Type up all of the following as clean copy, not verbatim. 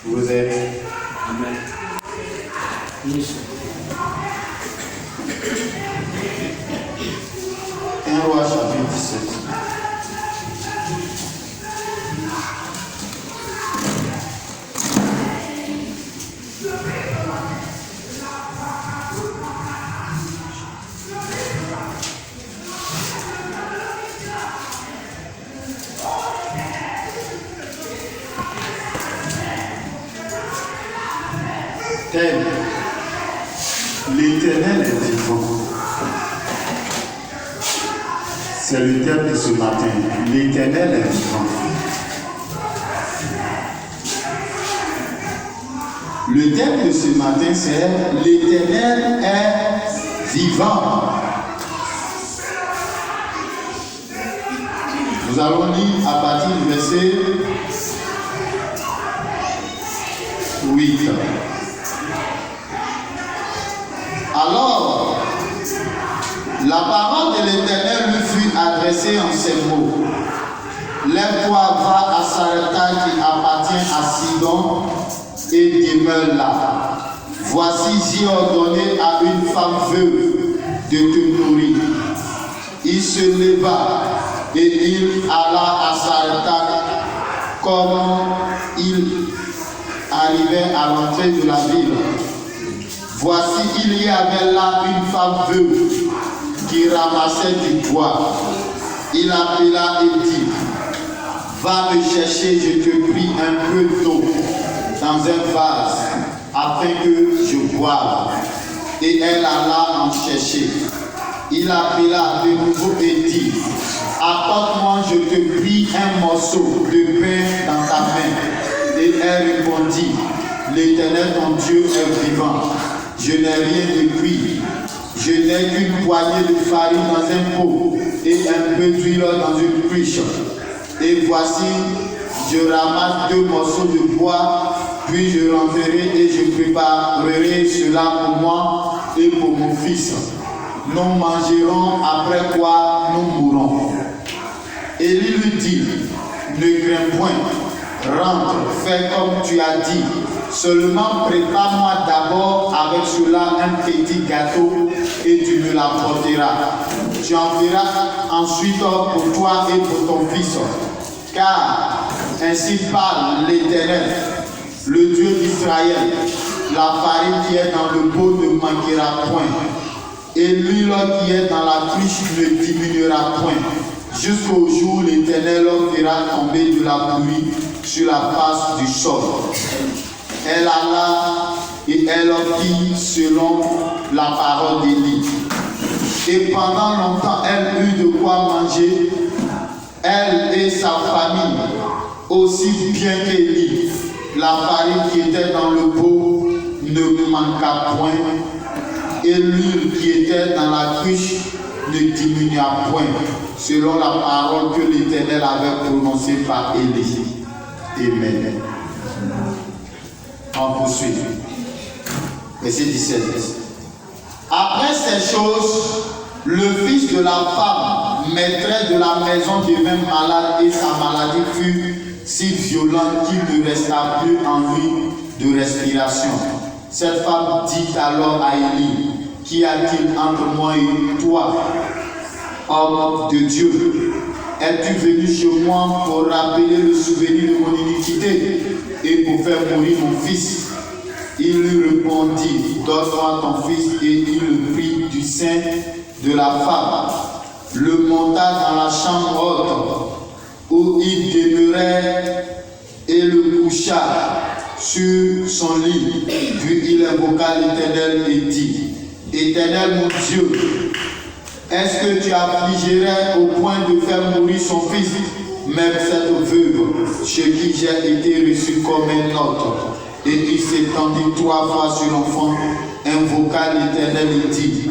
Vous êtes. Amen. 1 Roi chapitre 17. Thème. L'Éternel est vivant. C'est le thème de ce matin. L'Éternel est vivant. Le thème de ce matin, c'est l'Éternel est vivant. Nous allons lire à partir du verset 8. Alors, la parole de l'Éternel lui fut adressée en ces mots. Lève-toi, va à Sarepta qui appartient à Sidon et demeure là. Voici, j'ai ordonné à une femme veuve de te nourrir. Il se leva et il alla à Sarepta. Comme il arrivait à l'entrée de la ville, voici, il y avait là une femme veuve qui ramassait du bois. Il appela et dit, va me chercher, je te prie, un peu d'eau dans un vase, afin que je boive. Et elle alla en chercher. Il appela de nouveau et dit, apporte-moi, je te prie, un morceau de pain dans ta main. Et elle répondit, l'Éternel ton Dieu est vivant. Je n'ai rien de cuit. Je n'ai qu'une poignée de farine dans un pot et un peu d'huile dans une cruche. Et voici, je ramasse 2 morceaux de bois, puis je rentrerai et je préparerai cela pour moi et pour mon fils. Nous mangerons, après quoi nous mourrons. Élie lui dit, ne crains point, rentre, fais comme tu as dit. Seulement prépare-moi d'abord avec cela un petit gâteau et tu me l'apporteras. Tu en feras ensuite pour toi et pour ton fils. Car ainsi parle l'Éternel, le Dieu d'Israël. La farine qui est dans le pot ne manquera point. Et l'huile qui est dans la cruche ne diminuera point. Jusqu'au jour où l'Éternel fera tomber de la pluie sur la face du sol. Elle alla et elle fit selon la parole d'Élie. Et pendant longtemps, elle eut de quoi manger, elle et sa famille, aussi bien qu'Élie. La farine qui était dans le pot ne manqua point, et l'huile qui était dans la cruche ne diminua point, selon la parole que l'Éternel avait prononcée par Élie. Amen. On poursuit. Verset 17. Après ces choses, le fils de la femme, maîtresse de la maison, devint malade et sa maladie fut si violente qu'il ne resta plus en lui de respiration. Cette femme dit alors à Élie, qu'y a-t-il entre moi et toi, homme de Dieu? Es-tu venu chez moi pour rappeler le souvenir de mon iniquité et pour faire mourir mon fils? Il lui répondit, donne-moi ton fils, et il le prit du sein de la femme, le monta dans la chambre haute où il demeurait et le coucha sur son lit. Puis il invoqua l'Éternel et dit, Éternel mon Dieu, est-ce que tu affligerais au point de faire mourir son fils, même cette veuve, chez qui j'ai été reçu comme un autre? Et il s'étendit 3 fois sur l'enfant, invoqua l'Éternel et dit,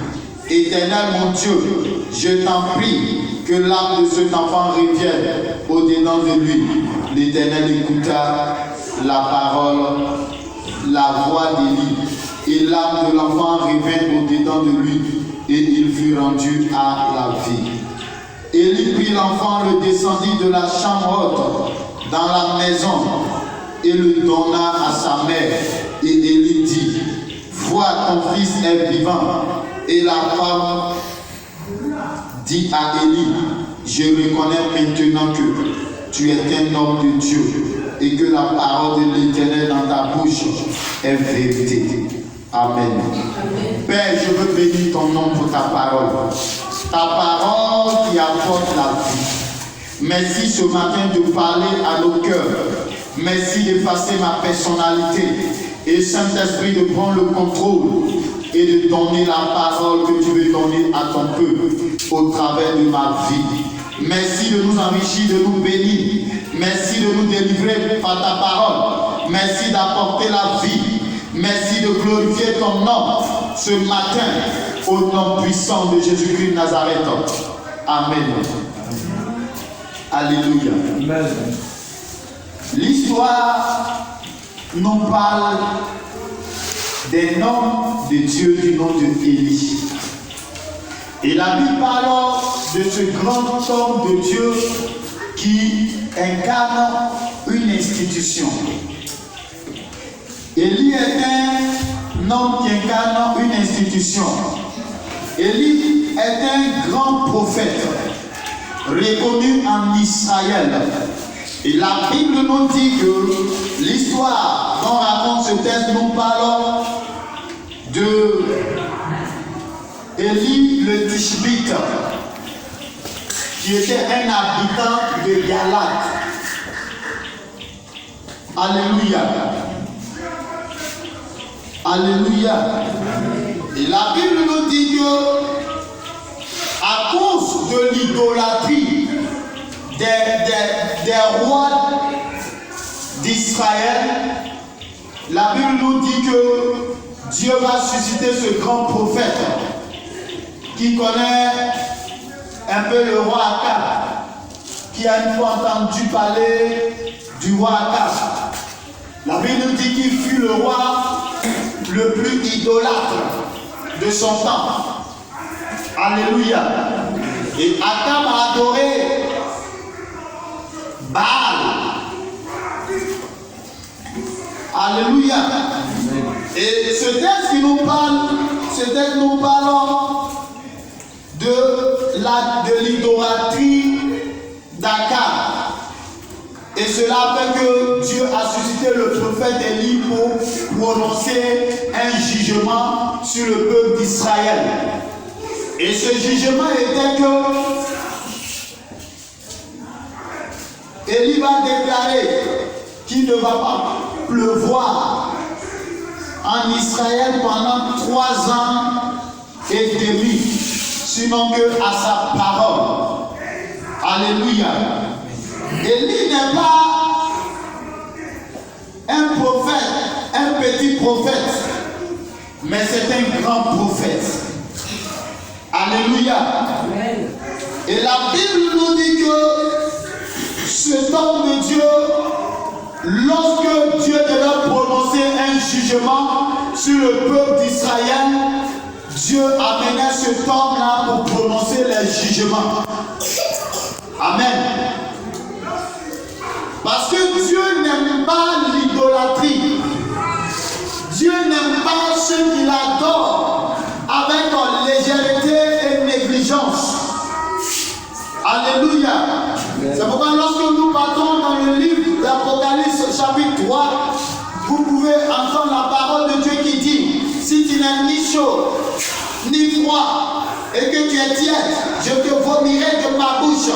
Éternel mon Dieu, je t'en prie que l'âme de cet enfant revienne au-dedans de lui. L'Éternel écouta la parole, la voix d'Élie, et l'âme de l'enfant revint au-dedans de lui, et il fut rendu à la vie. Élie prit l'enfant, le descendit de la chambre haute dans la maison, et le donna à sa mère. Et Élie dit, vois, ton fils est vivant. Et la femme dit à Élie, je reconnais maintenant que tu es un homme de Dieu et que la parole de l'Éternel dans ta bouche est vérité. Amen. Amen. Père, je veux bénir ton nom pour ta parole. Ta parole qui apporte la vie. Merci ce matin de parler à nos cœurs. Merci d'effacer ma personnalité. Et Saint-Esprit de prendre le contrôle et de donner la parole que tu veux donner à ton peuple au travers de ma vie. Merci de nous enrichir, de nous bénir. Merci de nous délivrer par ta parole. Merci d'apporter la vie. Merci de glorifier ton nom ce matin au nom puissant de Jésus-Christ de Nazareth. Amen. Alléluia. Amen. L'histoire nous parle des noms de Dieu du nom de Élie. Et la Bible parle de ce grand homme de Dieu qui incarne une institution. Élie est un homme qui incarne une institution. Élie est un grand prophète reconnu en Israël. Et la Bible nous dit que l'histoire dont raconte ce texte nous parle de Élie le Tishbite, qui était un habitant de Galate. Alléluia. Alléluia. Et la Bible nous dit que à cause de l'idolâtrie des rois d'Israël, la Bible nous dit que Dieu va susciter ce grand prophète qui connaît un peu le roi Akab, qui a une fois entendu parler du roi Akab. La Bible nous dit qu'il fut le roi le plus idolâtre de son temps. Alléluia. Et Akab a adoré Baal. Alléluia. Et ce texte qui nous parle, de l'idolâtrie d'Akab. Et cela fait que Dieu a suscité le prophète Élie pour prononcer un jugement sur le peuple d'Israël. Et ce jugement était que Élie va déclarer qu'il ne va pas pleuvoir en Israël pendant 3 ans et demi, sinon que à sa parole. Alléluia. Élie n'est pas un prophète, un petit prophète, mais c'est un grand prophète. Alléluia. Amen. Et la Bible nous dit que cet homme de Dieu, lorsque Dieu devait prononcer un jugement sur le peuple d'Israël, Dieu amenait cet homme-là pour prononcer les jugements. Amen. Parce que Dieu n'aime pas l'idolâtrie. Dieu n'aime pas ceux qui l'adorent avec légèreté et négligence. Alléluia. C'est pourquoi lorsque nous partons dans le livre d'Apocalypse chapitre 3, vous pouvez entendre la parole de Dieu qui dit, si tu n'es ni chaud, ni froid, et que tu es tiède, je te vomirai de ma bouche.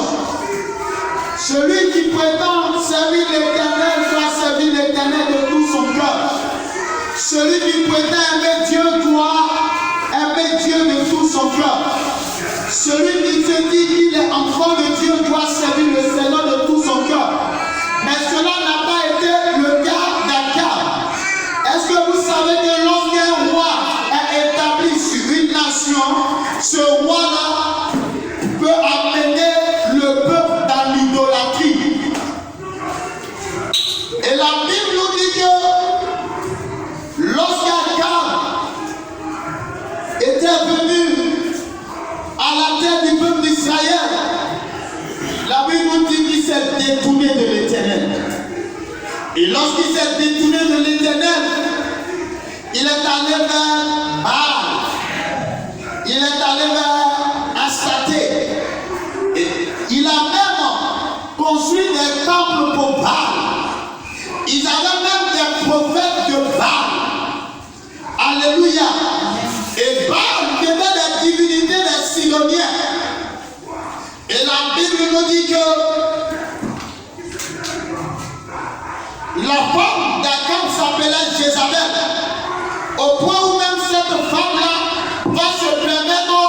Celui qui prétend servir l'Éternel doit servir l'Éternel de tout son cœur. Celui qui prétend aimer Dieu doit aimer Dieu de tout son cœur. Celui qui se dit qu'il est enfant de Dieu doit servir le Seigneur de tout son cœur. Mais cela n'a pas été le cas d'Akab. Est-ce que vous savez que lorsqu'un roi est établi sur une nation, ce roi-là peut amener le peuple dans l'idolâtrie? Et la Bible nous dit que lorsqu'Akab était venu à la tête du peuple d'Israël, la Bible nous dit qu'il Lorsqu'il s'est détourné de l'Éternel, il est allé vers Baal. Il est allé vers Astarté. Et il a même construit des temples pour Baal. Ils avaient même des prophètes de Baal. Alléluia. Et Baal était des divinités des Sidoniens. Et la Bible nous dit que la femme d'Akab s'appelait Jézabel. Au point où même cette femme-là va se permettre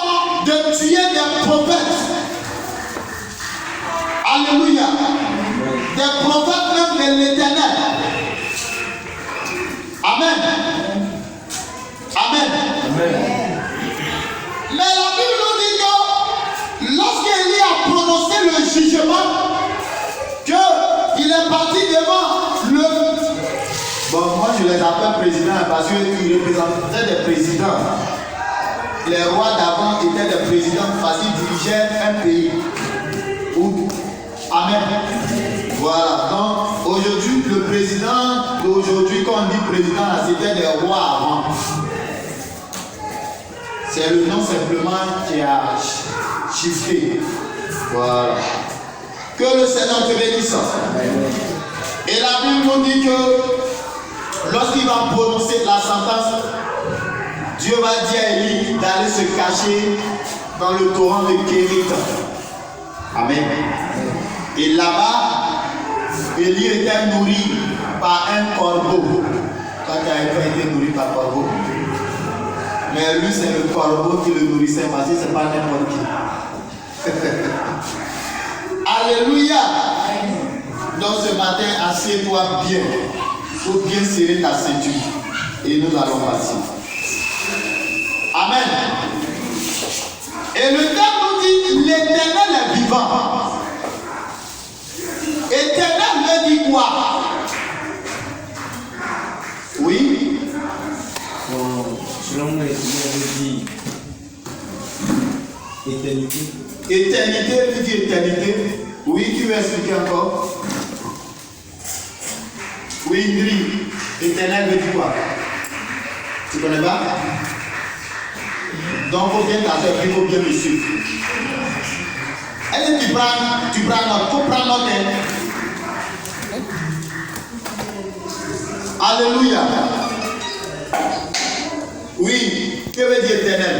de tuer des prophètes. Alléluia. Des prophètes même de l'Éternel. Amen. Amen. Amen. Mais la Bible nous dit que lorsqu'Élie a prononcé le jugement, qu'il est parti devant le... Bon, moi je les appelle présidents parce qu'ils représentaient des présidents. Les rois d'avant étaient des présidents parce qu'ils dirigeaient un pays. Amen. Voilà. Donc aujourd'hui, le président d'aujourd'hui, quand on dit président, c'était des rois avant. C'est le nom simplement qui a shifté. Voilà. Que le Seigneur te bénisse. Et la Bible nous dit que lorsqu'il va prononcer la sentence, Dieu va dire à Élie d'aller se cacher dans le torrent de Kérit. Amen. Et là-bas, Élie était nourri par un corbeau. Toi qui as été nourri par un corbeau. Mais lui, c'est le corbeau qui le nourrissait parce que ce n'est pas n'importe qui. Alléluia. Donc ce matin, assieds-toi bien. Il faut bien serrer ta ceinture. Et nous allons partir. Amen. Et le terme nous dit, l'Éternel est vivant. Éternel veut dire quoi? Oui. Selon moi, l'Éternel veut dire éternité. Éternité veut dire éternité. Oui, qui veut expliquer encore? Oui, Indri. Éternel veut dire quoi? Tu connais pas? Donc, il faut bien t'asseoir, il faut bien me suivre. Est-ce que tu prends notre, faut prendre notre tête. Alléluia. Oui, que veut dire éternel?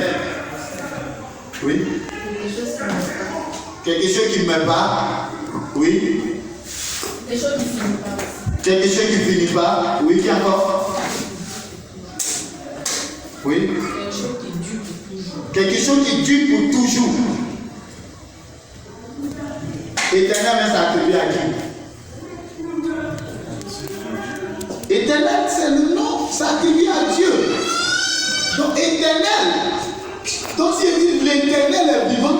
Oui. Quelque chose qui ne meurt pas. Oui. Quelque chose qui ne finit pas. Quelque chose qui ne finit pas. Oui, qui encore? Oui. Quelque chose qui dure pour toujours. Éternel, mais ça attribue à qui? Éternel, c'est le nom, ça attribue à Dieu. Donc, éternel. Donc, si il dit l'éternel est vivant,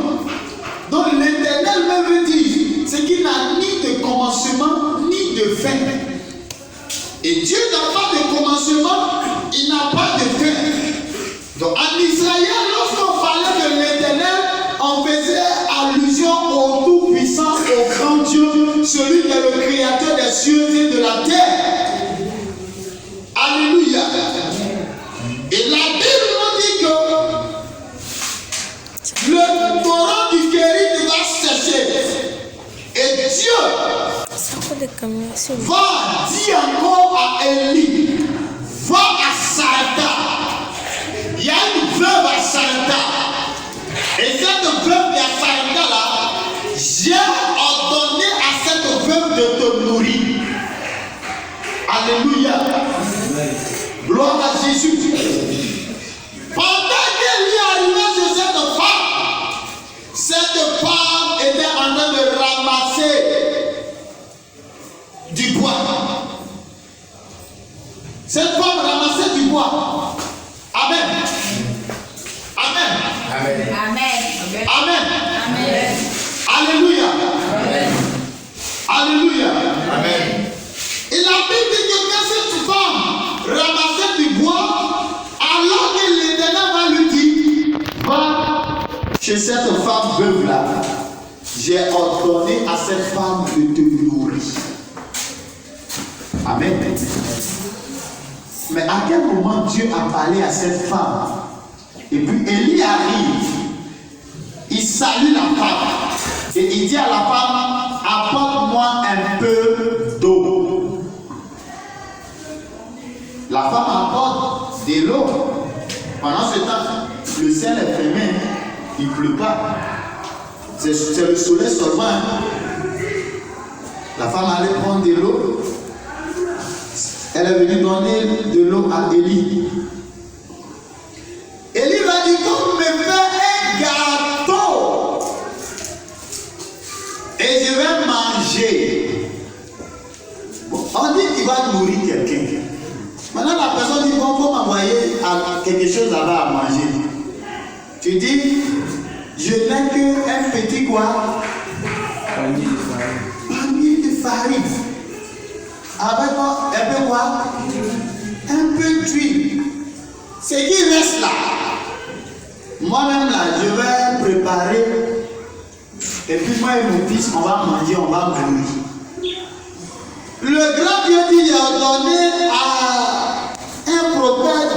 donc l'éternel même veut dire ce qui n'a ni de commencement ni de fin. Et Dieu n'a pas de commencement, il n'a pas de fin. Donc en Israël, lorsqu'on parlait de l'Éternel, on faisait allusion au Tout-Puissant, au grand Dieu, celui qui est le créateur des cieux et de la terre. Alléluia. Et la Bible nous dit que le torrent du Kérit va sécher. Et Dieu va dire encore à Élie, va à Sarepta. Il y a une veuve à Sarepta. Et cette veuve à Sarepta là, j'ai ordonné à cette veuve de te nourrir. Alléluia. Gloire à Jésus. Pendant qu'elle est arrivée chez cette femme était en train de ramasser du bois. Cette femme ramassait du bois. Amen. Amen. Amen. Amen. Amen. Alléluia. Amen. Alléluia. Amen. Et la Bible dit que quand cette femme ramassait du bois, alors que l'Éternel va lui dire, va chez cette femme veuve là, j'ai ordonné à cette femme de te nourrir. Amen. Mais à quel moment Dieu a parlé à cette femme? Et puis Élie arrive, il salue la femme et il dit à la femme, apporte-moi un peu d'eau. La femme apporte de l'eau. Pendant ce temps, le ciel est fermé, il ne pleut pas. C'est le soleil seulement. La femme allait prendre de l'eau. Elle est venue donner de l'eau à Élie. Élie va dire, comme me fait un gâteau et je vais manger. Bon, on dit qu'il va nourrir quelqu'un. Maintenant la personne dit, bon, faut m'envoyer quelque chose là-bas à manger. Tu dis, je n'ai qu'un petit quoi? Panier de farine. Avec quoi? Un peu quoi? Un peu d'huile. Ce qui reste là, moi-même là, je vais préparer. Et puis moi et mon fils, on va manger, on va mourir. Le grand Dieu dit, il a donné à un prophète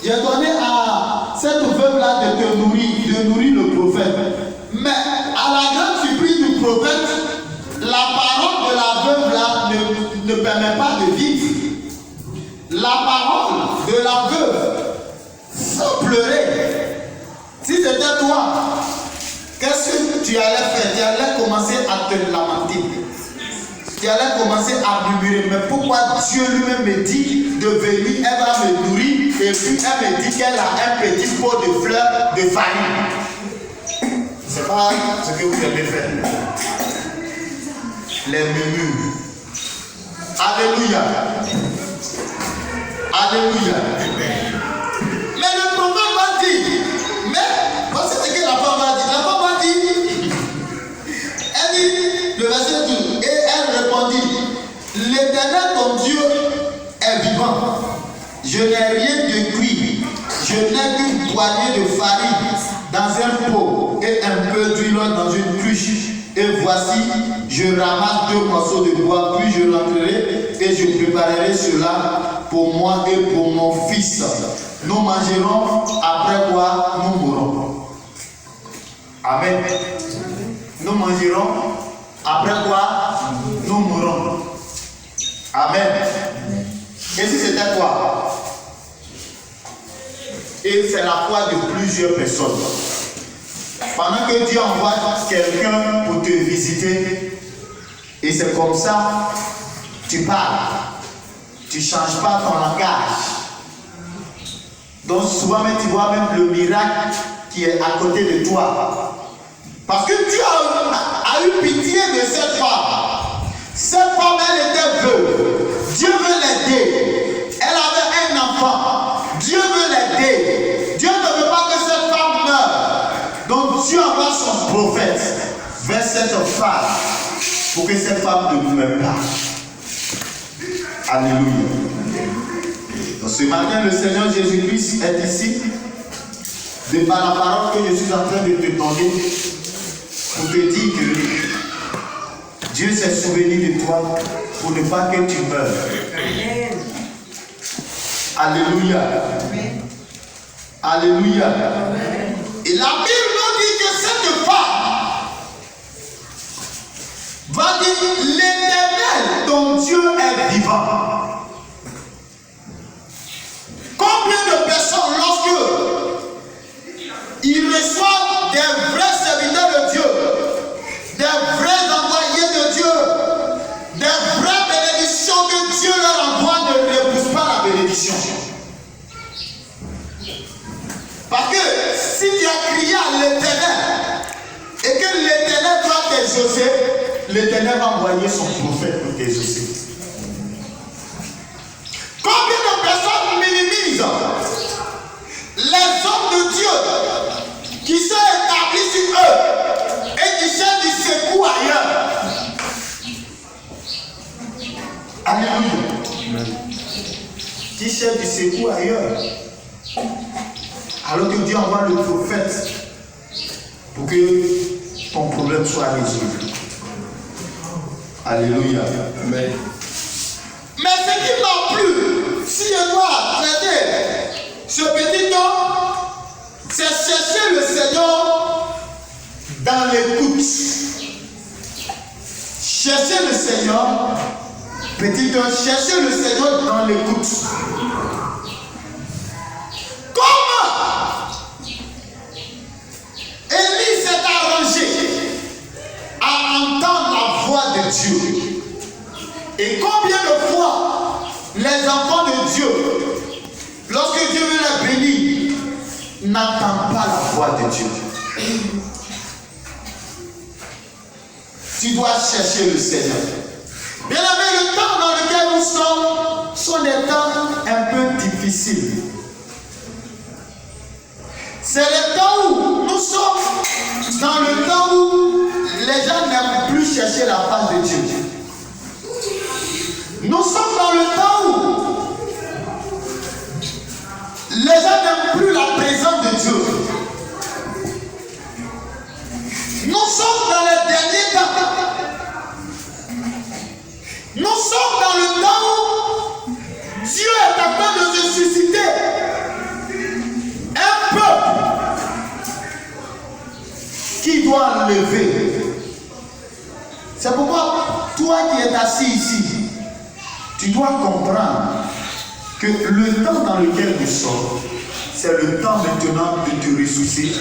il a donné à cette veuve-là de nourrir le prophète. Mais à la grande surprise du prophète, la parole de la veuve-là ne permet pas de vivre. La parole de la veuve, sans pleurer. Si c'était toi, qu'est-ce que tu allais faire? Tu allais commencer à te lamenter. Tu allais commencer à murmurer. Mais pourquoi Dieu lui-même me dit de venir, elle va me nourrir, et puis elle me dit qu'elle a un petit pot de fleurs de farine. C'est pas ce que vous aimez faire. Les murmures. Alléluia. Alléluia. Mais le prophète va dire, mais voici ce que la femme va dire. La femme va dire, elle dit, le verset 12, et elle répondit, l'Éternel ton Dieu est vivant. Je n'ai rien de cuit. Je n'ai qu'une poignée de farine dans un pot et un peu d'huile dans une cruche. Et voici, je ramasse 2 morceaux de bois, puis je rentrerai et je préparerai cela pour moi et pour mon fils. Nous mangerons, après quoi nous mourrons. Amen. Nous mangerons, après quoi nous mourrons. Amen. Et si c'était toi? Et c'est la foi de plusieurs personnes. Pendant que Dieu envoie quelqu'un pour te visiter, et c'est comme ça, tu parles. Tu ne changes pas ton langage. Donc souvent même tu vois même le miracle qui est à côté de toi. Parce que Dieu a eu pitié de cette femme. Cette femme, elle était veuve. Dieu veut l'aider. Elle avait un enfant. Dieu veut l'aider. Dieu ne veut pas que cette femme meure. Donc Dieu envoie son prophète vers cette femme pour que cette femme ne meure pas. Alléluia. Donc ce matin, le Seigneur Jésus-Christ est ici. De par la parole que je suis en train de te donner, pour te dire que Dieu s'est souvenu de toi pour ne pas que tu meurs. Amen. Alléluia. Amen. Alléluia. Amen. Et la Bible nous dit que cette femme va dire, l'Éternel, ton Dieu est vivant. Combien de personnes, lorsque ils reçoivent des vrais serviteurs de Dieu, des vrais envoyés de Dieu, des vraies bénédictions que Dieu leur envoie, ne repoussent pas la bénédiction. Parce que si tu as crié à l'Éternel et que l'Éternel doit t'exaucer, l'Éternel va envoyer son prophète pour t'exaucer. Combien de personnes minimisent les hommes de Dieu qui sont établis sur eux et qui cherchent du secours ailleurs? Alléluia. Qui cherchent du secours ailleurs. Alors que Dieu envoie le prophète pour que ton problème soit résolu. Alléluia. Amen. Mais ce qui m'a plu, si je dois traiter ce petit temps, c'est chercher le Seigneur dans l'écoute. Chercher le Seigneur, petit temps, chercher le Seigneur dans l'écoute. Comment Élie s'est arrangé à entendre la voix de Dieu. Et combien de fois les enfants de Dieu, lorsque Dieu veut les bénir, n'entendent pas la voix de Dieu? Tu dois chercher le Seigneur. Bien aimé, le temps dans lequel nous sommes sont des temps un peu difficiles. C'est le temps où nous sommes dans le temps où les gens n'aiment plus chercher la face de Dieu. Nous sommes dans le temps où les gens n'aiment plus la présence de Dieu. Nous sommes dans les derniers temps. Nous sommes dans le temps où Dieu est en train de se susciter un peuple qui doit lever. C'est pourquoi toi qui es assis ici, tu dois comprendre que le temps dans lequel nous sommes, c'est le temps maintenant de te ressourcer.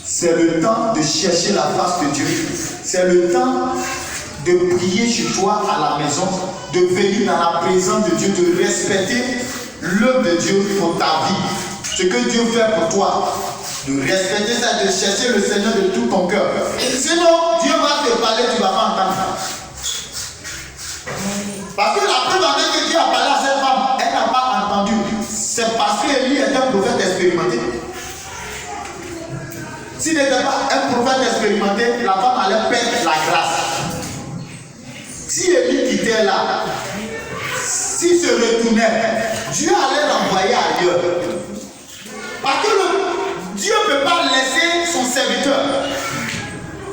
C'est le temps de chercher la face de Dieu. C'est le temps de prier chez toi à la maison, de venir dans la présence de Dieu, de respecter l'œuvre de Dieu pour ta vie. Ce que Dieu fait pour toi, de respecter ça, de chercher le Seigneur de tout ton cœur. Sinon, Dieu va te parler, tu ne vas pas entendre. Parce que la preuve en est que Dieu a parlé à cette femme, elle n'a pas entendu. C'est parce qu'Élie était un prophète expérimenté. S'il n'était pas un prophète expérimenté, la femme allait perdre la grâce. Si Élie quittait là, s'il se retournait, Dieu allait l'envoyer ailleurs. Parce que Dieu ne peut pas laisser son serviteur.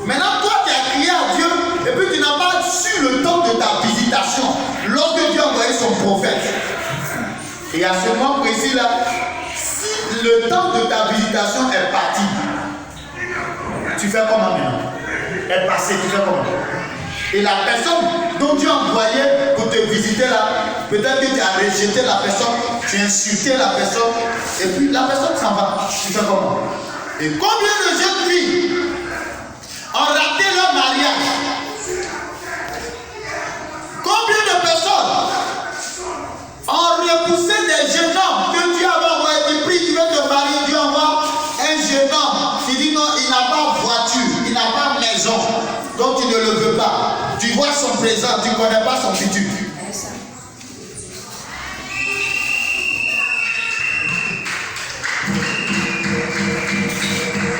Maintenant, toi qui as crié à Dieu, et puis tu n'as pas su le temps de ta visitation, lorsque Dieu a envoyé son prophète. Et à ce moment précis-là, si le temps de ta visitation est parti, tu fais comment maintenant? Est passé, tu fais comment? Et la personne dont Dieu a envoyé pour te visiter là, peut-être que tu as rejeté la personne, tu as insulté la personne, et puis la personne s'en va. Tu fais comment? Et combien de jeunes filles ont raté leur mariage? Combien de personnes ont repoussé des jeunes hommes que Dieu avait envoyé? Tu pries, tu veux te marier, Dieu envoie un jeune homme. Tu dis non, il n'a pas voiture, il n'a pas maison, donc tu ne le veux pas. Tu vois son présent, tu ne connais pas son futur.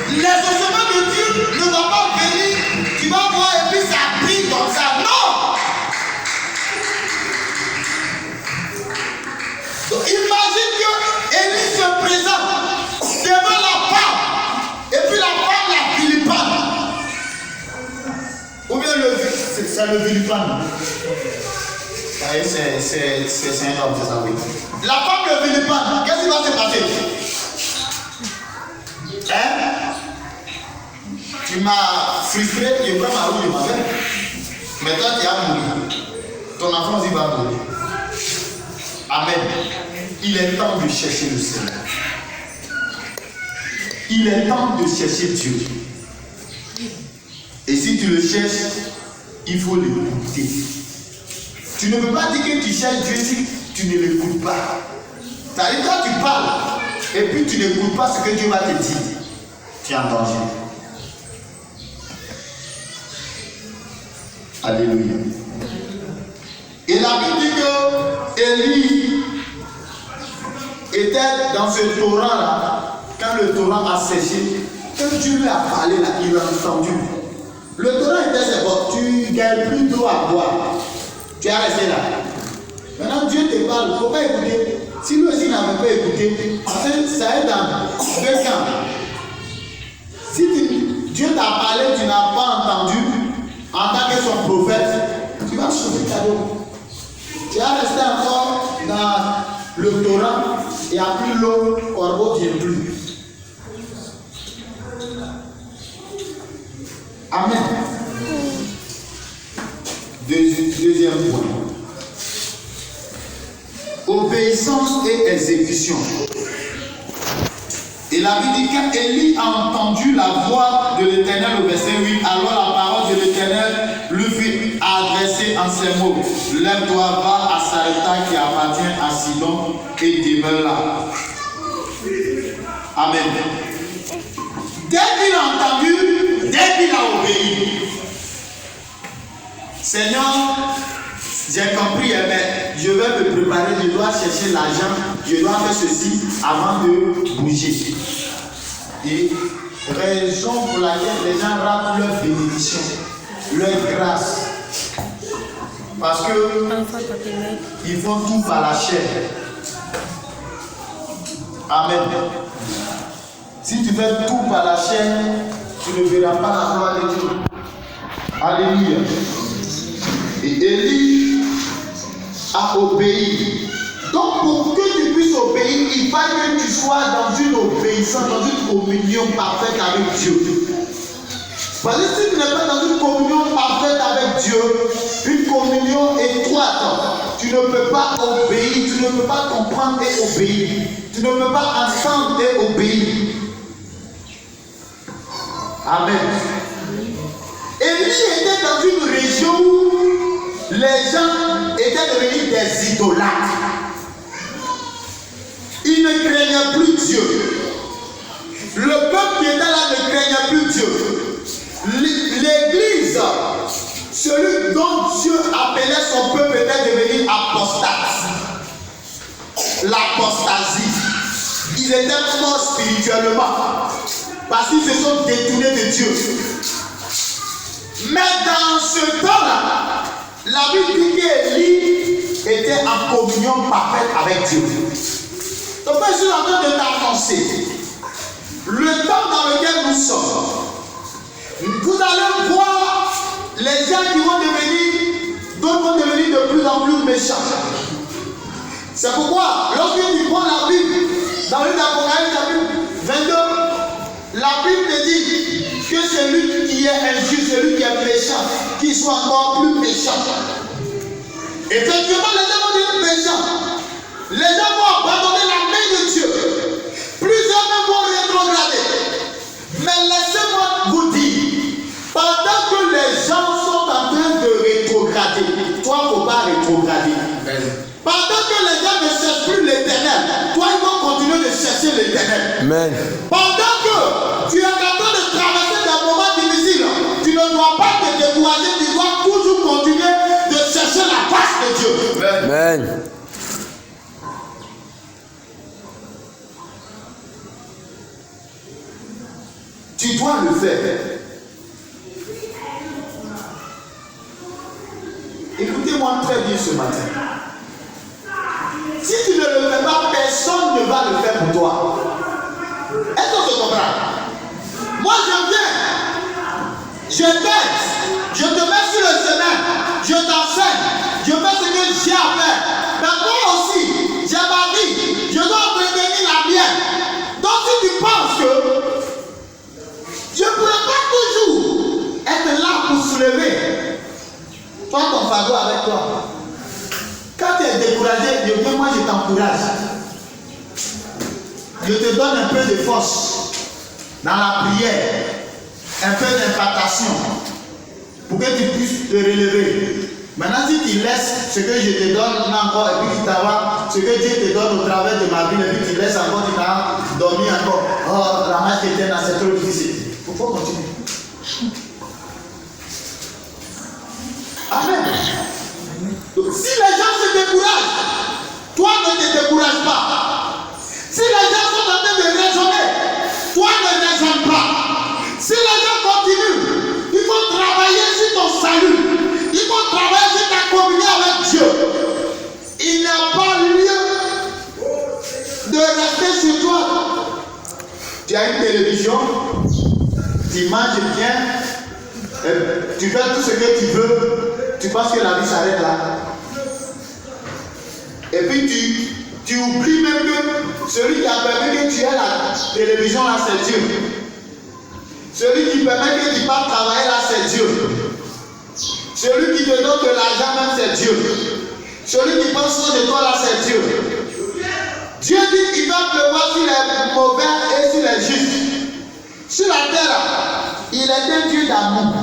Les ossements de Dieu ne vont pas venir, tu vas voir et puis ça brille comme ça. Non! Donc imagine que Élie se présente devant la femme et puis la femme la vilipende. Ou bien c'est le vilipende. C'est un homme, c'est ça, oui. La femme le vilipende, qu'est-ce qui va se passer? Hein? Tu m'as frustré, je prends ma roue de ma mère. Mais toi tu as mouru. Ton enfant aussi va mourir. Amen. Il est temps de chercher le Seigneur. Il est temps de chercher Dieu. Et si tu le cherches, il faut l'écouter. Tu ne peux pas dire que tu cherches Dieu si tu ne l'écoutes pas. C'est-à-dire quand tu parles et puis tu n'écoutes pas ce que Dieu va te dire, tu es en danger. Alléluia. Et la Bible dit que Élie était dans ce torrent-là, quand le torrent a séché, quand Dieu lui a parlé là, il a entendu. Le torrent était c'est bon, tu ne gagnes plus d'eau à boire. Tu es resté là. Maintenant Dieu te parle, il ne faut pas écouter. Si lui aussi n'avait pas écouté, ça est dans deux camps. Si Dieu t'a parlé, tu n'as pas entendu, en tant que son prophète, tu vas petit cadeau. Tu vas rester encore dans le torrent et après l'eau, corbeau ne vient plus. Amen. Deuxième point. Obéissance et exécution. Et la Bible dit qu'Élie a entendu la voix de l'Éternel au verset 8. Alors la parole de l'Éternel lui fut adressée en ces mots. Lève-toi, va à Sarepta qui appartient à Sidon et demeure là. Amen. Dès qu'il a entendu, dès qu'il a obéi, Seigneur, j'ai compris, mais je vais me préparer, je dois chercher l'argent, je dois faire ceci avant de bouger. Et raison pour laquelle les gens ratent leur bénédiction, leur grâce. Parce que ils font tout par la chair. Amen. Si tu fais tout par la chair, tu ne verras pas la gloire de Dieu. Alléluia. Et Élie a obéi. Donc pour que tu puisses obéir, il faut que tu sois dans une obéissance, dans une communion parfaite avec Dieu. Parce que si tu n'es pas dans une communion parfaite avec Dieu, une communion étroite, tu ne peux pas obéir, tu ne peux pas comprendre et obéir. Tu ne peux pas entendre et obéir. Amen. Élie était dans une région où les gens étaient devenus des idolâtres. Ils ne craignaient plus Dieu. Le peuple qui était là ne craignait plus Dieu. L'église, celui dont Dieu appelait son peuple, était devenu apostate. L'apostasie. Ils étaient morts spirituellement parce qu'ils se sont détournés de Dieu. Mais dans ce temps-là, la Bible dit qu'Élie était en communion parfaite avec Dieu. Donc, je suis en train de t'annoncer le temps dans lequel nous sommes. Vous allez voir les gens qui vont devenir, d'autres vont devenir de plus en plus méchants. C'est pourquoi, lorsque tu prends la Bible, dans le Apocalypse, chapitre 22, la Bible te dit que celui qui est injuste, celui qui est méchant, qu'il soit encore plus méchant. Effectivement, les gens vont devenir méchants. Les gens vont abandonner la main de Dieu. Plusieurs même vont rétrograder. Mais laissez-moi vous dire, pendant que les gens sont en train de rétrograder, toi, il ne faut pas rétrograder. Pendant que les gens ne cherchent plus l'Éternel, toi, ils vont continuer de chercher l'Éternel. Amen. Pendant que tu es en train de traverser des moments difficiles, tu ne dois pas te décourager, tu dois toujours continuer de chercher la face de Dieu. Amen. Tu dois le faire. Écoutez-moi très bien ce matin. Si tu ne le fais pas, personne ne va le faire pour toi. Est-ce que tu comprends? Moi, je viens, je t'aide, je te mets sur le chemin, je t'enseigne, je fais ce que j'ai à faire. Mais moi aussi, j'ai ma vie, je dois prévenir la mienne. Donc, si tu penses que je ne pourrais pas toujours être là pour soulever toi, ton fardeau avec toi. Quand tu es découragé, moi je t'encourage. Je te donne un peu de force dans la prière, un peu d'implantation pour que tu puisses te relever. Maintenant, si tu laisses ce que je te donne encore et puis tu t'as ce que Dieu te donne au travers de ma vie, et puis tu laisses encore, tu t'as dormi encore. Oh, la marche était dans cette trop difficile. Il faut continuer. Amen. Donc, si les gens se découragent, toi ne te décourage pas. Si les gens sont en train de raisonner, toi ne raisonne pas. Si les gens continuent, il faut travailler sur ton salut. Il faut travailler sur ta communion avec Dieu. Il n'y a pas lieu de rester sur toi. Tu as une télévision, tu manges bien, tu fais tout ce que tu veux. tu penses que la vie s'arrête là. Et puis tu oublies même que celui qui a permis que tu aies la télévision là, c'est Dieu. Celui qui permet que tu partes travailler là, c'est Dieu. Celui qui te donne de l'argent même, c'est Dieu. Celui qui pense soin de toi là, c'est Dieu. Dieu dit qu'il va pleuvoir sur les mauvais et sur les justes. Sur la terre là, il est un Dieu d'amour.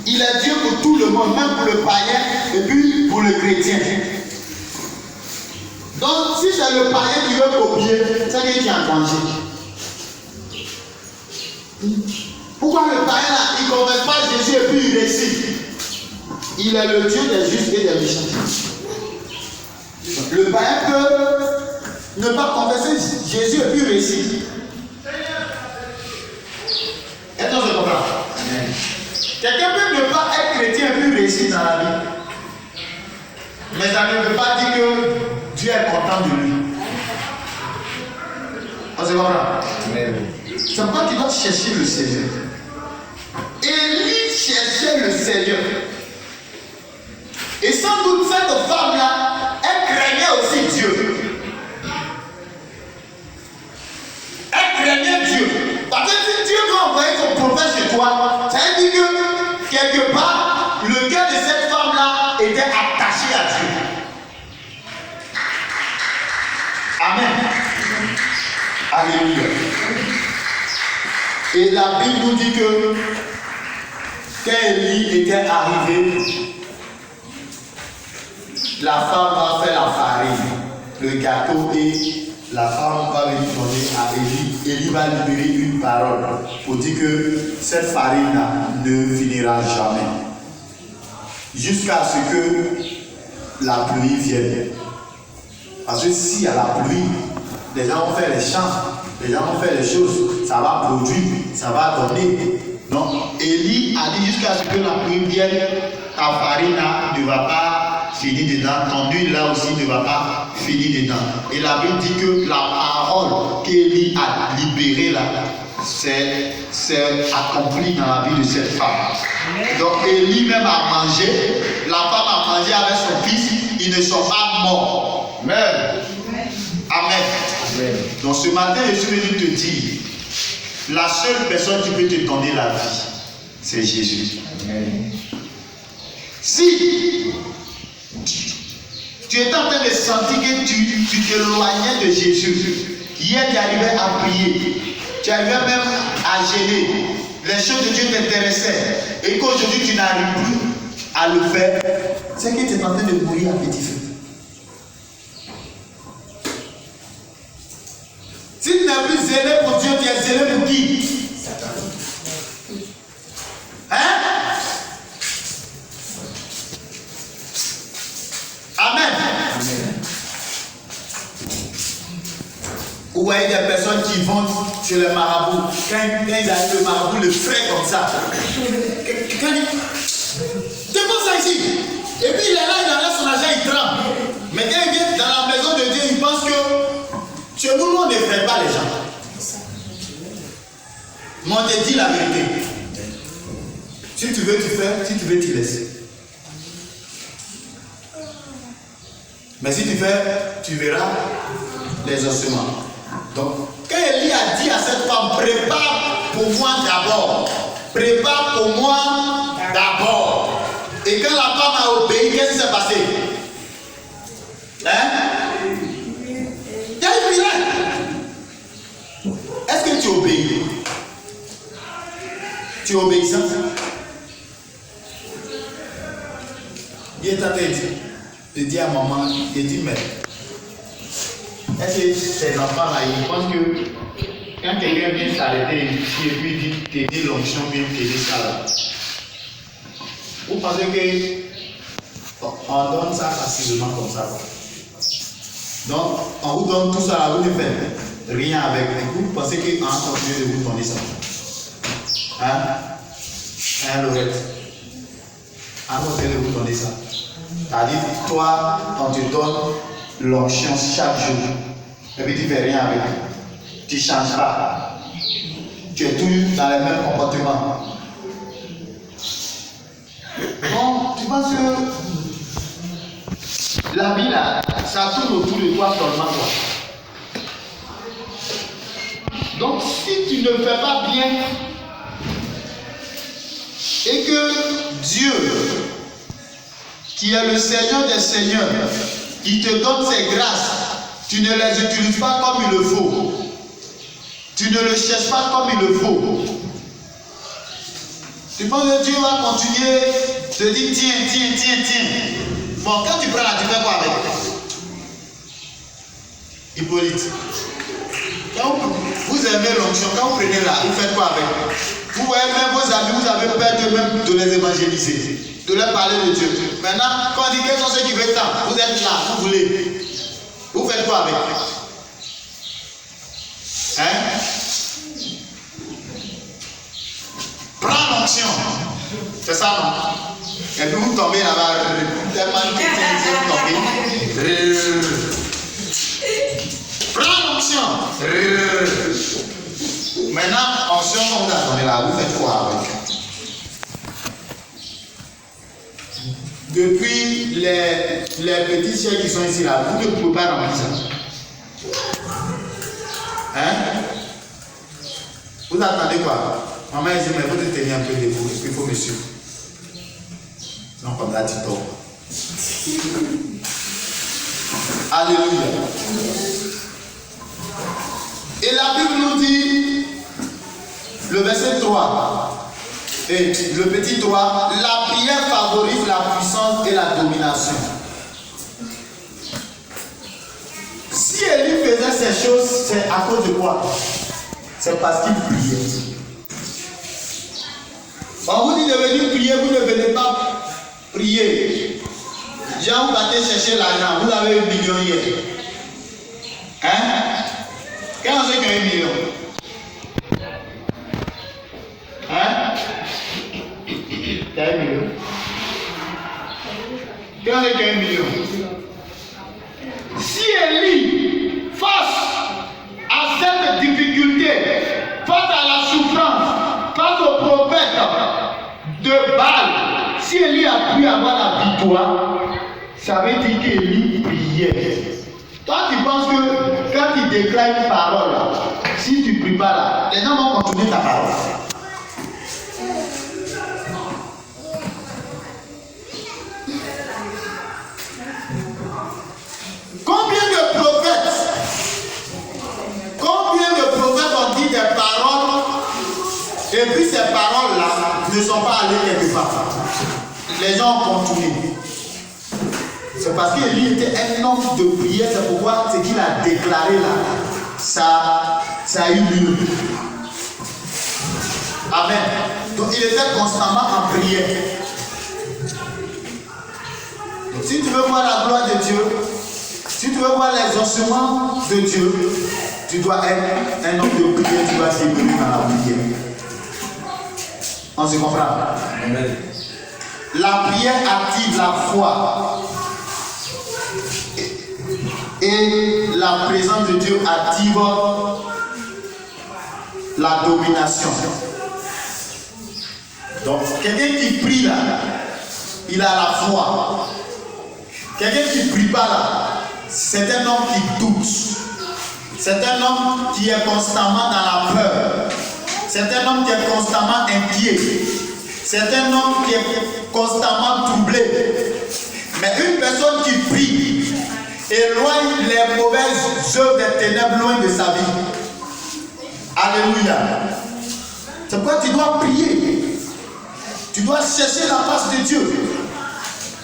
Il est Dieu pour tout le monde, même pour le païen et puis pour le chrétien. Donc, si c'est le païen qui veut copier, c'est qu'il est en danger. Pourquoi le païen là, il ne convainc pas Jésus et puis il réussit? Il est le Dieu des justes et des méchants. Le païen peut ne pas confesser Jésus et puis réussir. Est-ce que je comprends? Quelqu'un peut ne pas être chrétien et puis réussir dans la vie. Mais ça ne veut pas dire que Dieu est content de lui. On se comprend? C'est pourquoi tu dois chercher le Seigneur. Élie cherchait le Seigneur. Et sans doute cette femme-là, elle craignait aussi Dieu. Elle craignait Dieu. Parce que si Dieu veut envoyer son prophète chez toi, ça veut dire que quelque part, le cœur de cette femme-là était attaché à Dieu. Amen. Alléluia. Et la Bible nous dit que quand Élie était arrivé, la femme va faire la farine, le gâteau, et la femme va venir demander à Élie. Élie va libérer une parole pour dire que cette farine-là ne finira jamais. Jusqu'à ce que la pluie vienne. Parce que s'il y a la pluie, les gens vont faire les champs, les gens vont faire les choses, ça va produire, ça va donner. Donc, Élie a dit jusqu'à ce que la pluie vienne, ta farine ne va pas finir dedans, ton huile là aussi ne va pas finir dedans. Et la Bible dit que la parole qu'Élie a libérée là, c'est accompli dans la vie de cette femme. Donc, Élie même a mangé, la femme a mangé avec son fils, ils ne sont pas morts. Amen. Amen. Amen. Donc ce matin, je suis venu te dire, la seule personne qui peut te donner la vie, c'est Jésus. Amen. Si tu es en train de sentir que tu t'éloignais de Jésus, hier tu arrivais à prier, tu arrivais même à gêner, les choses de Dieu t'intéressaient, et qu'aujourd'hui tu n'arrives plus à le faire, c'est que tu es en train de mourir à petit feu. Si tu n'es plus zélé pour Dieu, tu es zélé pour qui? Hein? Amen. Vous voyez des personnes qui vont chez le marabout. Quand ils arrivent, le marabout le fait comme ça. Quand il... Dépose ça ici. Et puis il est là, il enlève son argent, il tremble. Mais quand il vient dans la maison de Dieu, il pense que chez nous, on ne ferait pas les gens. Mais on te dit la vérité. Si tu veux, tu fais. Si tu veux, tu laisses. Mais si tu fais, tu verras les ossements. Donc, quand Élie a dit à cette femme, prépare pour moi d'abord. Prépare pour moi d'abord. Et quand la femme a obéi, qu'est-ce qui s'est passé? Hein? Il y a une miracle. Est-ce que tu obéis? Tu es obéissant? Il est en train de dire à maman, il dit, mais est-ce que ces enfants-là, ils pensent que quand quelqu'un vient s'arrêter ici et puis dit, t'aider l'onction, bien t'aider ça là, vous pensez qu'on donne ça facilement comme ça? Donc, on vous donne tout ça, vous ne faites rien avec. Vous pensez qu'on continue de vous donner ça? Hein? Hein, Laurette? On continue de vous donner ça. C'est-à-dire, toi, on te donne l'onction chaque jour. Et puis tu ne fais rien avec. Tu ne changes pas. Tu es toujours dans le même comportement. Bon, tu penses que la vie là, ça tourne autour de toi seulement quoi. Donc si tu ne fais pas bien et que Dieu, qui est le Seigneur des Seigneurs, qui te donne ses grâces, tu ne les utilises pas comme il le faut. Tu ne le cherches pas comme il le faut. Tu penses que Dieu va continuer te dire tiens. Bon, quand tu prends là, tu fais quoi avec? Hippolyte. Quand vous aimez l'onction, quand vous prenez là, vous faites quoi avec? Vous voyez même vos amis, vous avez peur même de les évangéliser, de leur parler de Dieu. Maintenant, quand on dit quels sont ceux qui veulent tant, vous êtes là, vous voulez. Vous faites quoi avec? Hein? Prends l'onction. C'est ça, non? Et puis vous tombez là-bas, tellement que vous tombez. Prends l'onction. Maintenant, onction, quand vous attendez là, vous faites quoi avec? Depuis les petits chiens qui sont ici là, vous ne pouvez pas remplir ça. Hein? Vous attendez quoi? Maman dit, mais vous devez tenir un peu debout, parce qu'il faut me suivre. Sinon, comme là, tu tombes. Alléluia. Et la Bible nous dit, le verset 3, et le petit 3, la prière favorise la puissance et la domination. Si Élie faisait ces choses, c'est à cause de quoi? C'est parce qu'il priait. On vous dit de venir prier, vous ne venez pas prier. Jean, vous partez chercher l'argent, vous avez 1 million hier. Hein? Quels sont ceux qui ont 1 million? Hein? Tu as 1 million? Quels sont ceux qui ont 1 million? Si Élie, face à cette difficulté, face à la souffrance, face au prophète de Baal, si Élie a pu avoir la victoire, ça veut dire qu'Élie priait. Toi, tu penses que quand tu déclares une parole, si tu ne pries pas là, les gens vont continuer ta parole. Combien de prophètes ont dit des paroles et puis ces paroles-là ne sont pas allées quelque part. Les gens ont continué. C'est parce que lui était un homme de prière, c'est pourquoi ce qu'il a déclaré là, ça a eu lieu. Amen. Donc il était constamment en prière. Donc si tu veux voir la gloire de Dieu, si tu veux voir l'exaucement de Dieu, tu dois être un homme de prière, tu dois s'évoluer dans la prière. On se comprend? Amen. La prière active la foi. Et la présence de Dieu active la domination. Donc, quelqu'un qui prie là, il a la foi. Quelqu'un qui ne prie pas là, c'est un homme qui doute. C'est un homme qui est constamment dans la peur. C'est un homme qui est constamment inquiet. C'est un homme qui est constamment troublé. Mais une personne qui prie éloigne les mauvaises œuvres des ténèbres loin de sa vie. Alléluia. C'est pourquoi tu dois prier. Tu dois chercher la face de Dieu.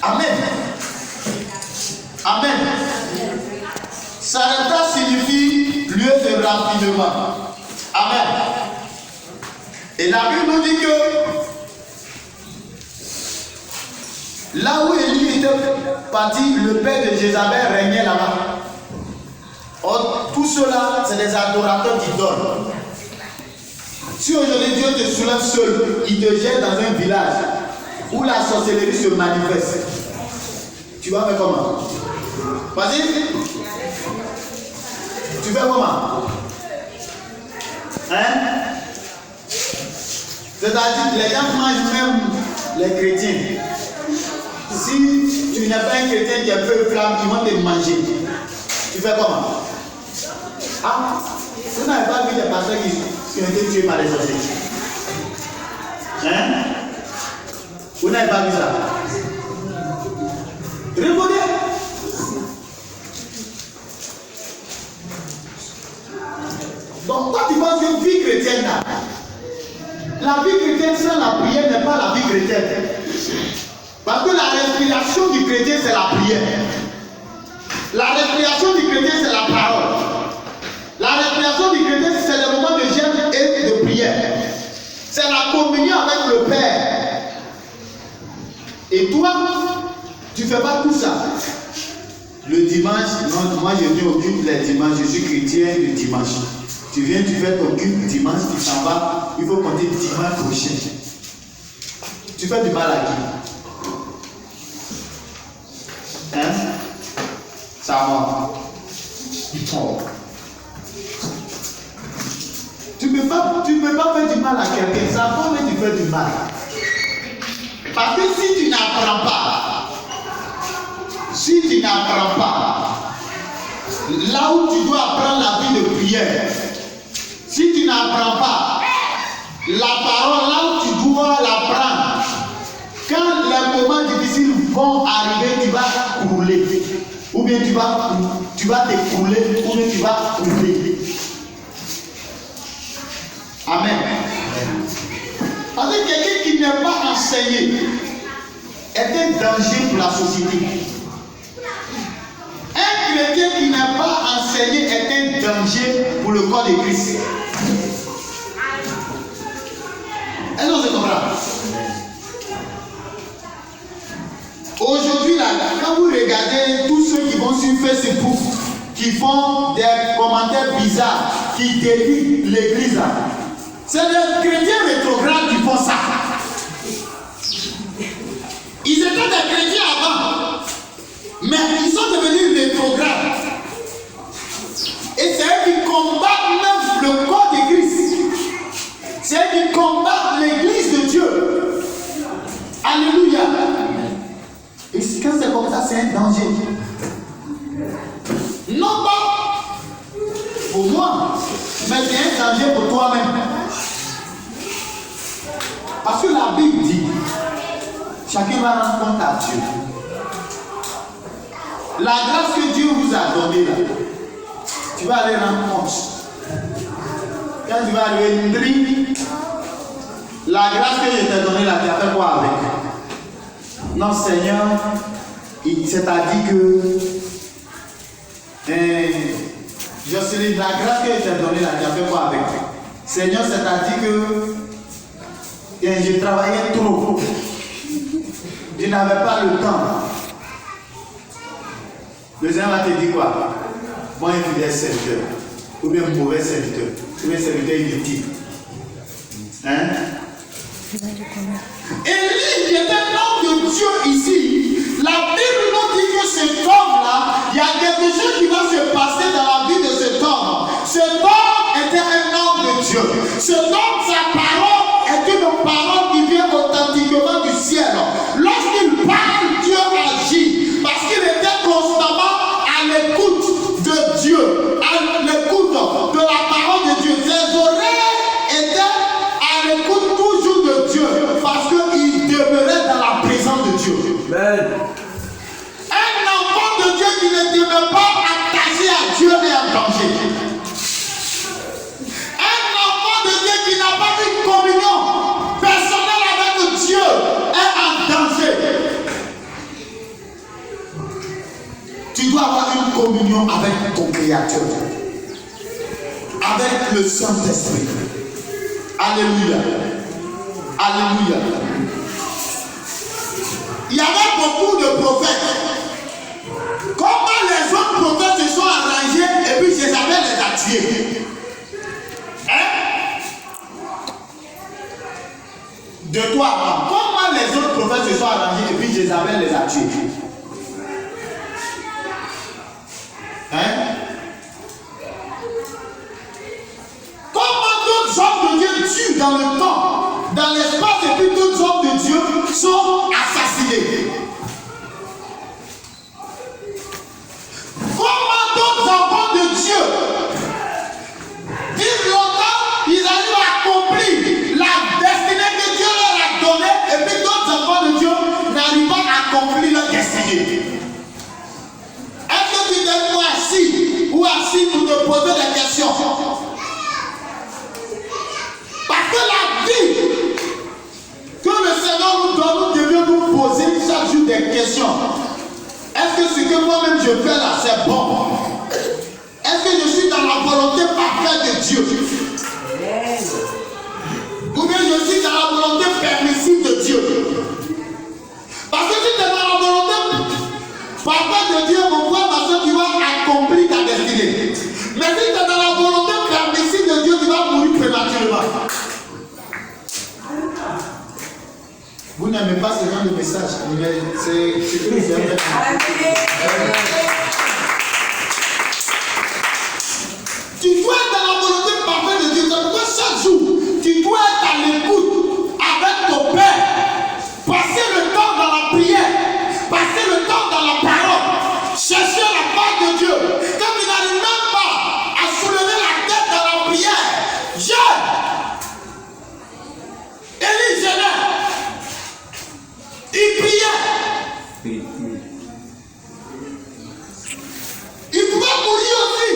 Amen. Amen. Sarepta signifie lieu de raffinement. Amen. Et la Bible nous dit que là où Élie était parti, le père de Jézabel régnait là-bas. Or, tout cela, c'est des adorateurs d'idoles. Si aujourd'hui Dieu te soulève seul, il te jette dans un village où la sorcellerie se manifeste, tu vas faire comment? Vas-y. Tu fais comment? Hein? C'est-à-dire que les gens mangent même les chrétiens. si tu n'es pas un chrétien qui est peu flamme, ils vont te manger. Tu fais comment? Ah, vous n'avez pas vu des pasteurs qui ont été tués par les sorciers? Hein? Vous n'avez pas vu ça? Répondez. Donc, quand tu penses que vie chrétienne là, la vie chrétienne sans la prière n'est pas la vie chrétienne. Parce que la respiration du chrétien, c'est la prière. La respiration du chrétien, c'est la parole. La respiration du chrétien, c'est le moment de jeûne et de prière. C'est la communion avec le Père. Et toi, tu ne fais pas tout ça. Le dimanche, non, moi je viens au culte les dimanches, je suis chrétien le dimanche. Tu viens, tu fais ton culte dimanche, tu s'en vas, il faut compter dimanche prochain. Tu fais du mal à qui? Hein? Ça va. Oh. Tu ne peux pas faire du mal à quelqu'un, ça va même tu fais du mal. Parce que si tu n'apprends pas, là où tu dois apprendre la vie de prière, si tu n'apprends pas la parole, là où tu dois l'apprendre, quand les moments difficiles vont arriver, tu vas crouler. Ou bien tu vas t'écrouler, ou bien tu vas crouler. Amen. Parce que quelqu'un qui n'est pas enseigné est un danger pour la société. Un chrétien qui n'est pas enseigné est un danger pour le corps de Christ. Est-ce que c'est comprend? Aujourd'hui, là, quand vous regardez tous ceux qui vont sur Facebook, qui font des commentaires bizarres, qui délitent l'église, là, c'est les chrétiens rétrogrades qui font ça. Ils étaient des chrétiens avant, mais ils sont devenus rétrogrades. Et c'est eux qui combattent même le corps de Christ. C'est eux qui combattent l'église de Dieu. Alléluia. Et quand c'est comme ça, c'est un danger. Non pas pour moi, mais c'est un danger pour toi-même. Parce que la Bible dit, chacun va rendre compte à Dieu. La grâce que Dieu vous a donnée là, tu vas aller rendre compte. Quand tu vas arriver, la grâce que je t'ai donnée là, tu as fait quoi avec? Non, Seigneur, c'est-à-dire que Jocelyne, la grâce que je t'ai donnée là, tu as fait quoi avec? Seigneur, c'est-à-dire que je travaillais trop. Je n'avais pas le temps. Le Seigneur va te dire quoi? Moi, un fidèle serviteur, ou bien un mauvais serviteur, ou bien un serviteur inutile. Hein? Élie était un homme de Dieu ici. La Bible nous dit que cet homme-là, il y a quelque chose qui va se passer dans la vie de cet homme. Cet homme était un homme de Dieu. Cet homme, sa parole est une parole qui vient authentiquement du ciel. Lorsqu'il parle, Dieu agit. Parce qu'il était constamment à l'écoute de Dieu, à l'écoute de la parole de Dieu. Ses oreilles étaient à l'écoute toujours de Dieu, parce qu'il demeurait dans la présence de Dieu. Amen. Un enfant de Dieu qui ne demeure pas attaché à Dieu est en danger. Un enfant de Dieu qui n'a pas une communion personnelle avec Dieu est en danger. Tu dois avoir une communion avec ton Créateur, avec le Saint-Esprit. Alléluia. Alléluia. Il y avait beaucoup de prophètes. Comment les autres prophètes se sont arrangés et puis Jézabel les a tués? Hein? De toi à moi. Comment les autres prophètes se sont arrangés et puis Jézabel les a tués? Hein? Comment d'autres hommes de Dieu tuent dans le temps, dans l'espace, et puis d'autres hommes de Dieu sont assassinés? poser des questions. Parce que la vie que le Seigneur nous donne, nous devions nous poser chaque jour des questions. Est-ce que ce que moi-même je fais là, c'est bon? Est-ce que je suis dans la volonté parfaite de Dieu? Ou bien je suis dans la volonté permissive de Dieu? Parce que si tu es dans la volonté parfaite de Dieu, mon frère, ma soeur, tu vas accomplir ta destinée. Mais si tu es dans la volonté permissive de Dieu, tu vas mourir prématurément. Vous n'aimez pas ce genre de message, mais c'est ce que vous aimez. Tu dois être dans la volonté parfaite de Dieu. C'est pourquoi chaque jour, tu dois être à l'écoute avec ton Père. Passer le temps dans la prière. Passer le temps dans la parole. Chercher la part de Dieu. Quand tu n'arrives même pas à soulever la tête dans la prière, jeûne. Élie jeûnait. Il priait. Il pouvait mourir aussi.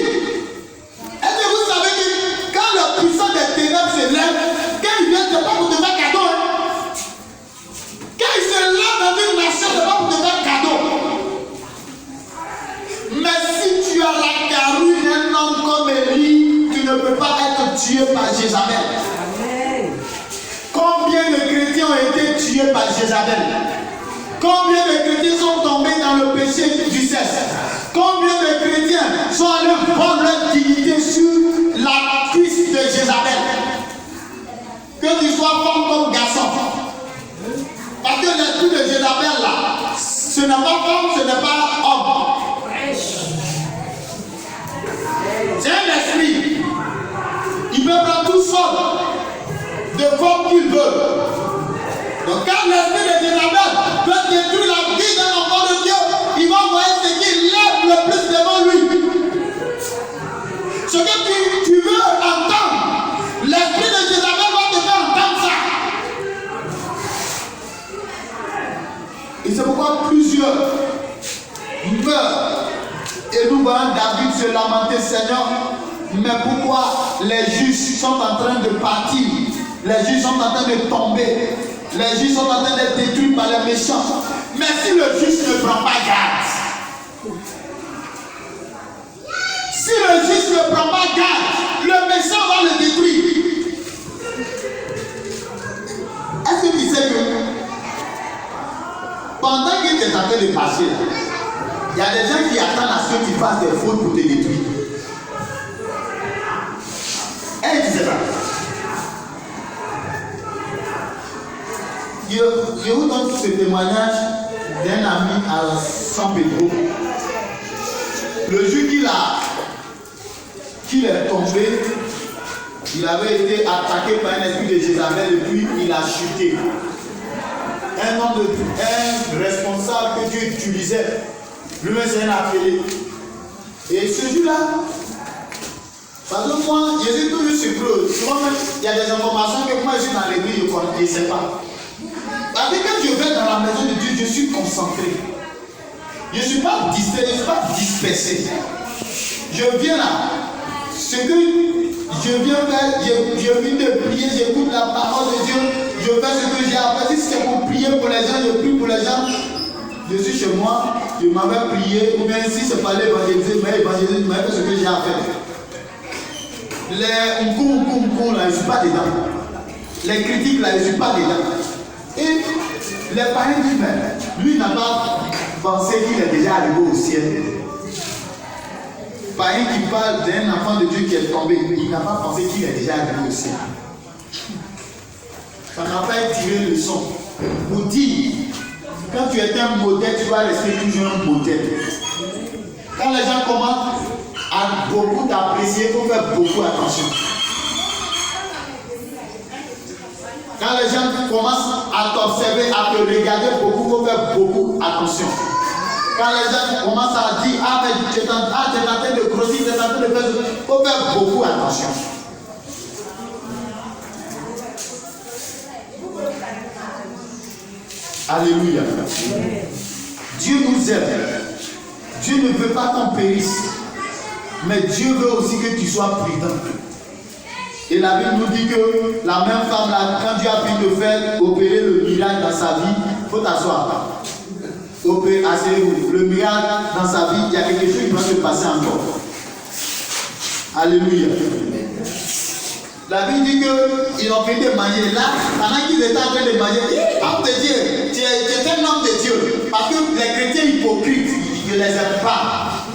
Est-ce que vous savez que quand le puissant des ténèbres se lève, quand il vient, ce n'est pas pour te faire cadeau. Quand il se lève dans une nation, ce n'est pas pour te faire cadeau. Mais si tu as la carrure d'un homme comme Élie, tu ne peux pas être tué par Jézabel. Combien de chrétiens ont été tués par Jézabel? Combien de chrétiens sont tombés dans le péché du sexe? Combien de chrétiens sont allés prendre leur dignité sur la cuisse de Jézabel? Que tu sois femme comme garçon. Parce que l'esprit de Jézabel là, ce n'est pas femme, ce n'est pas homme. C'est un esprit. Il peut prendre tout seul de forme qu'il veut. Donc quand l'esprit de Jézabel peut détruire la vie d'un enfant de Dieu, il va voir ce qu'il lève le plus devant lui. Ce que tu veux entendre, l'esprit de Jézabel va te faire entendre ça. Et c'est pourquoi plusieurs meurent. Et nous voyons David se lamenter, Seigneur, mais pourquoi les juges sont en train de partir? Les juges sont en train de tomber. Les juges sont en train d'être détruits par les méchants. Mais si le juge ne prend pas garde, si le juge ne prend pas garde, le méchant va le détruire. Est-ce que tu sais que pendant qu'il est en train de passer, il y a des gens qui attendent à ce que tu fasses des fautes pour te détruire. Et tu sais pas. Je vous donne ce témoignage d'un ami à San Pedro. Le jour qu'il est tombé, il avait été attaqué par un esprit de Jézabel et puis il a chuté. Un responsable que Dieu utilisait, lui-même c'est un appelé. Et ce jour-là, parce que moi, je suis toujours surpris. Souvent même, il y a des informations que moi je suis dans l'église, je ne sais pas. Parce que quand je vais dans la maison de Dieu, je suis concentré. Je ne suis pas distrait, je ne suis pas dispersé. Je viens là. Ce que je viens faire, je viens de prier, j'écoute la parole de Dieu, je fais ce que j'ai appris. Si c'est pour prier pour les gens, je prie pour les gens. Je suis chez moi, je m'avais prié, ou bien si c'est pas l'évangéliser, mais évangéliser, mais ce que j'ai à faire. Les là, je ne suis pas dedans. Les critiques là, je ne suis pas dedans. Et les parents disent, mais lui n'a pas pensé qu'il est déjà arrivé au ciel. Parents qui parle d'un enfant de Dieu qui est tombé, il n'a pas pensé qu'il est déjà arrivé au ciel. Ça n'a pas tiré le son. Pour dire, quand tu es un modèle, tu vas rester toujours un modèle. Quand les gens commencent à beaucoup t'apprécier, il faut faire beaucoup attention. Quand les gens commencent à t'observer, à te regarder beaucoup, il faut faire beaucoup attention. Quand les gens commencent à dire, ah mais tu es en train de grossir, tu es en train de faire, il faut faire beaucoup attention. Alléluia. Dieu nous aime. Dieu ne veut pas qu'on périsse. Mais Dieu veut aussi que tu sois prudent. Et la Bible nous dit que la même femme là, quand Dieu a pu te faire opérer le miracle dans sa vie, il faut t'asseoir. Asseyez-vous. Le miracle dans sa vie, il y a quelque chose qui va se passer encore. Alléluia. La Bible dit qu'ils ont fini de manger. Là, pendant qu'ils étaient en train de manger, homme de Dieu, tu es un homme de Dieu. Parce que les chrétiens hypocrites, je ne les aime pas.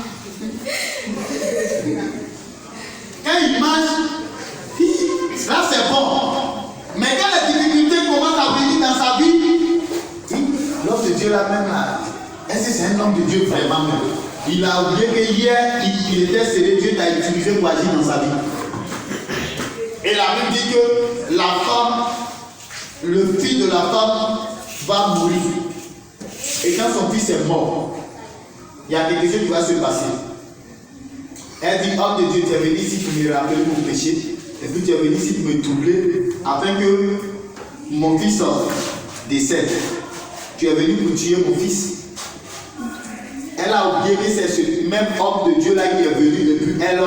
Quand ils mangent, là c'est bon. Mais quand les difficultés commencent à venir dans sa vie, l'homme de Dieu là même là, est-ce que c'est un homme de Dieu vraiment même? Il a oublié que hier, il était serré, Dieu t'a utilisé pour agir dans sa vie. Et la Bible dit que la femme, le fils de la femme va mourir. Et quand son fils est mort, il y a quelque chose qui va se passer. Elle dit, homme de Dieu, tu es venu ici pour me rappeler mon péché. Et puis tu es venu ici pour me troubler afin que mon fils décède. Tu es venu pour tuer mon fils. Elle a oublié que c'est ce même homme de Dieu là qui est venu depuis elle.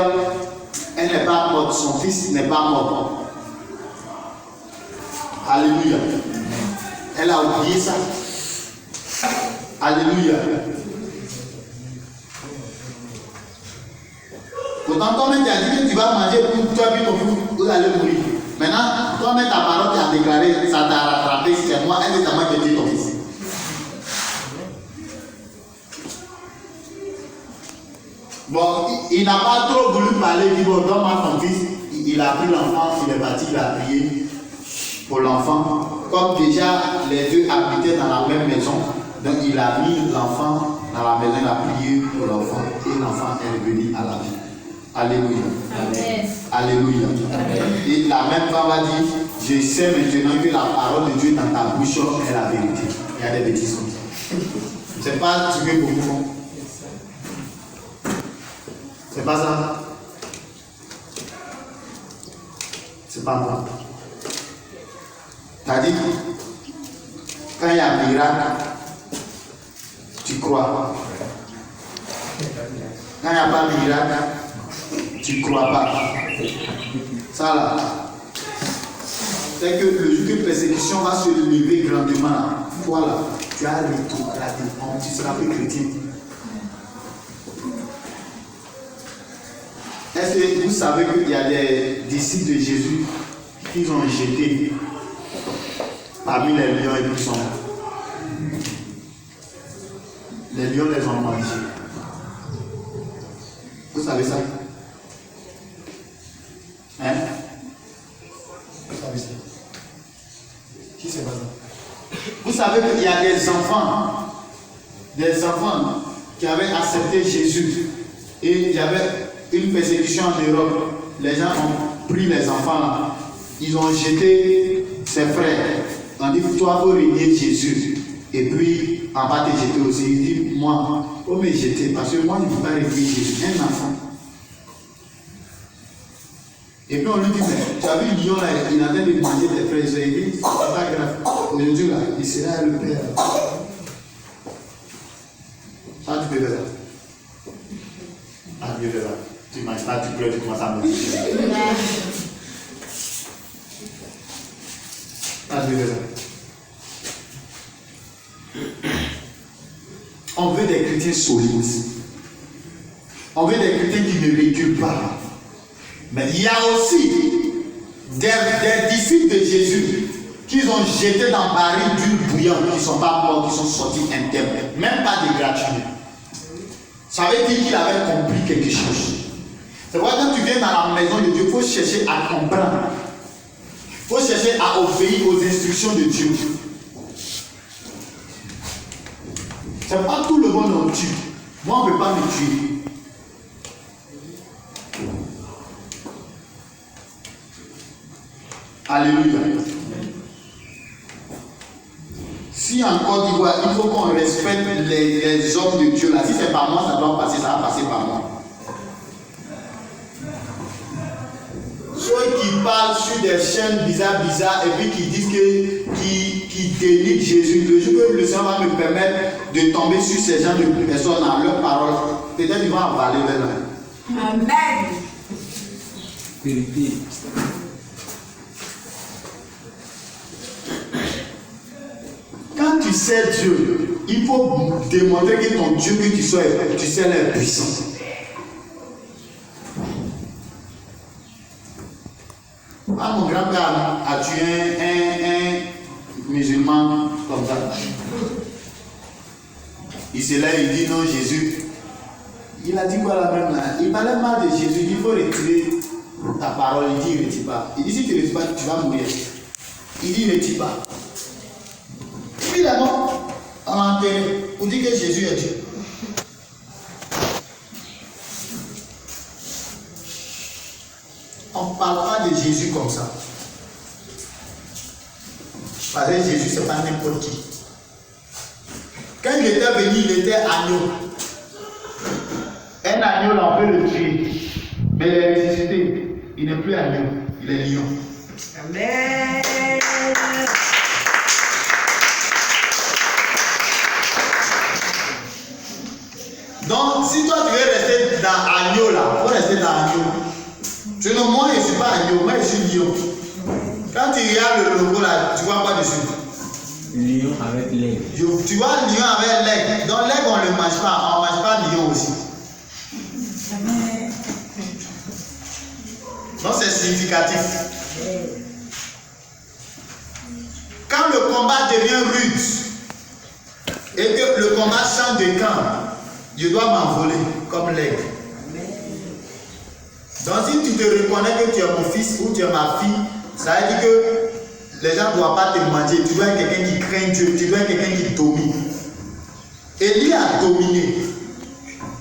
Elle n'est pas morte, son fils n'est pas mort. Alléluia. Elle a oublié ça. Alléluia. Pourtant, toi-même, tu as dit que tu vas manger pour toi et ton fils, vous allez mourir. Maintenant, toi-même, ta parole, tu as déclaré, ça t'a rattrapé, c'est moi, elle est ta mère qui dit ton fils. Bon, il n'a pas trop voulu parler, il dit bon, donne-moi ton fils. Il a pris l'enfant, il est parti, il a prié pour l'enfant. Comme déjà les deux habitaient dans la même maison, donc il a mis l'enfant dans la maison, il a prié pour l'enfant et l'enfant est revenu à la vie. Alléluia. Amen. Alléluia. Amen. Et la même femme a dit, je sais maintenant que la parole de Dieu dans ta bouche est la vérité. Il y a des bêtises comme ça. C'est pas ce que beaucoup font. C'est pas ça. C'est pas moi. T'as dit, quand il y a un miracle, tu crois. Quand il n'y a pas de miracle, tu ne crois pas. Ça là, c'est que le jour que persécution va se lever grandement, toi là, tu as rétrogradé, tu seras plus chrétien. Est-ce que vous savez qu'il y a des disciples de Jésus qui ont jeté parmi les lions et puis sont les lions les ont mangés. Vous savez ça? Hein? Vous savez ça? Qui c'est pas ça? Vous savez qu'il y a des enfants qui avaient accepté Jésus et il y avait une persécution en Europe. Les gens ont pris les enfants là, ils ont jeté ses frères. On dit toi faut régner Jésus. Et puis on va te jeter aussi. Il dit moi, faut me jeter parce que moi je ne veux pas régner Jésus. Un enfant. Et puis on lui dit, mais tu as vu le lion là, il est en train de manger tes frères. Il dit, c'est pas grave. Aujourd'hui là, il sera le père. Ça tu peux faire ça. Ah, Dieu verra. Tu ne manges pas, tu pleures, tu commences à manger. Ah, Dieu verra. On veut des chrétiens solides. On veut des chrétiens qui ne reculent pas. Mais il y a aussi des disciples de Jésus qui ont jeté dans le baril d'huile bouillante, qui ne sont pas morts, qui sont sortis internes, même pas de gratuit. Ça veut dire qu'il avait compris quelque chose. C'est pourquoi quand tu viens dans la maison de Dieu, il faut chercher à comprendre. Il faut chercher à obéir aux instructions de Dieu. Ce n'est pas tout le monde on tue. Moi, on ne peut pas me tuer. Alléluia. Si en Côte d'Ivoire, il faut qu'on respecte les hommes de Dieu là. Si c'est par moi, ça doit passer, ça va passer par moi. Ceux qui parlent sur des chaînes bizarres et puis qui disent qui dénigrent Jésus, le jour que le Seigneur va me permettre de tomber sur ces gens de personnes dans leurs paroles, peut-être ils vont avaler vers là. Amen. Vérité. Quand tu sais Dieu, il faut démontrer que ton Dieu que tu sais est puissant. Ah, mon grand-père a tué un musulman comme ça. Il se lève, il dit non, Jésus. Il a dit quoi là même là? Il parlait mal de Jésus, il faut retirer ta parole. Il dit, il ne retire pas. Il dit, si tu ne retires pas, tu vas mourir. Il dit, il ne retire pas. Évidemment, on l'a enterré pour dire que Jésus est Dieu. On ne parle pas de Jésus comme ça. Parce que Jésus, ce n'est pas n'importe qui. Quand il était venu, il était agneau. Un agneau, là, on peut le tuer. Mais il est ressuscité. Il n'est plus agneau, il est lion. Amen. Donc, si toi tu veux rester dans agneau, là, il faut rester dans agneau. Sinon, moi, je ne suis pas agneau, moi, je suis lion. Quand tu regardes le logo, là, tu vois quoi dessus? Lion avec l'aigle. Tu vois lion avec l'aigle. Donc, l'aigle, on ne le mange pas. On ne mange pas lion aussi. Donc, c'est significatif. Quand le combat devient rude et que le combat change de camp, je dois m'envoler comme l'aigle. Donc si tu te reconnais que tu es mon fils ou tu es ma fille, ça veut dire que les gens ne doivent pas te manger. Tu dois être quelqu'un qui craint Dieu, tu dois être quelqu'un qui domine. Élie a dominé.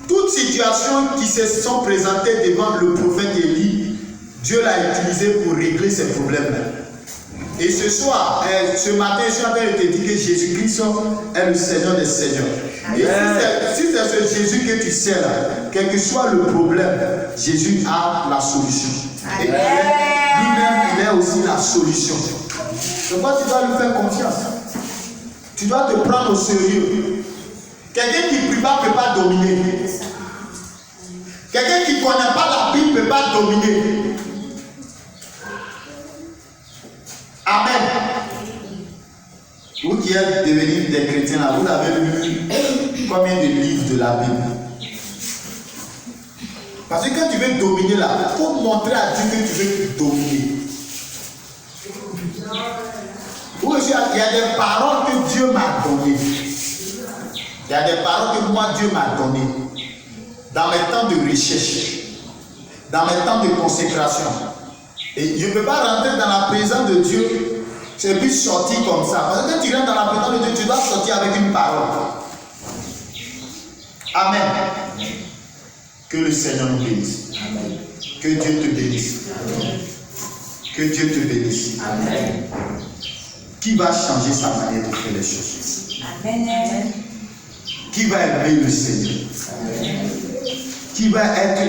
Toutes situations qui se sont présentées devant le prophète Élie, Dieu l'a utilisé pour régler ces problèmes-là. Et ce soir, ce matin, je suis en train de te dire que Jésus-Christ est le Seigneur des Seigneurs. Et si c'est ce Jésus que tu sais là, quel que soit le problème, Jésus a la solution. Et lui-même, il est aussi la solution. Donc toi, tu dois lui faire confiance. Tu dois te prendre au sérieux. Quelqu'un qui ne prie pas ne peut pas dominer. Quelqu'un qui ne connaît pas la Bible ne peut pas dominer. Amen. Vous qui êtes devenus des chrétiens, là, vous avez lu combien de livres de la Bible? Parce que quand tu veux dominer là, il faut montrer à Dieu que tu veux dominer. Oui, il y a des paroles que Dieu m'a données. Il y a des paroles que moi Dieu m'a données. Dans mes temps de recherche, dans mes temps de consécration. Et je ne peux pas rentrer dans la présence de Dieu, c'est plus sortir comme ça. Parce que quand tu rentres dans la présence de Dieu, tu dois sortir avec une parole. Amen. Que le Seigneur nous bénisse. Amen. Que Dieu te bénisse. Amen. Que Dieu te bénisse. Amen. Qui va changer sa manière de faire les choses? Amen. Qui va aimer le Seigneur? Amen. Qui va être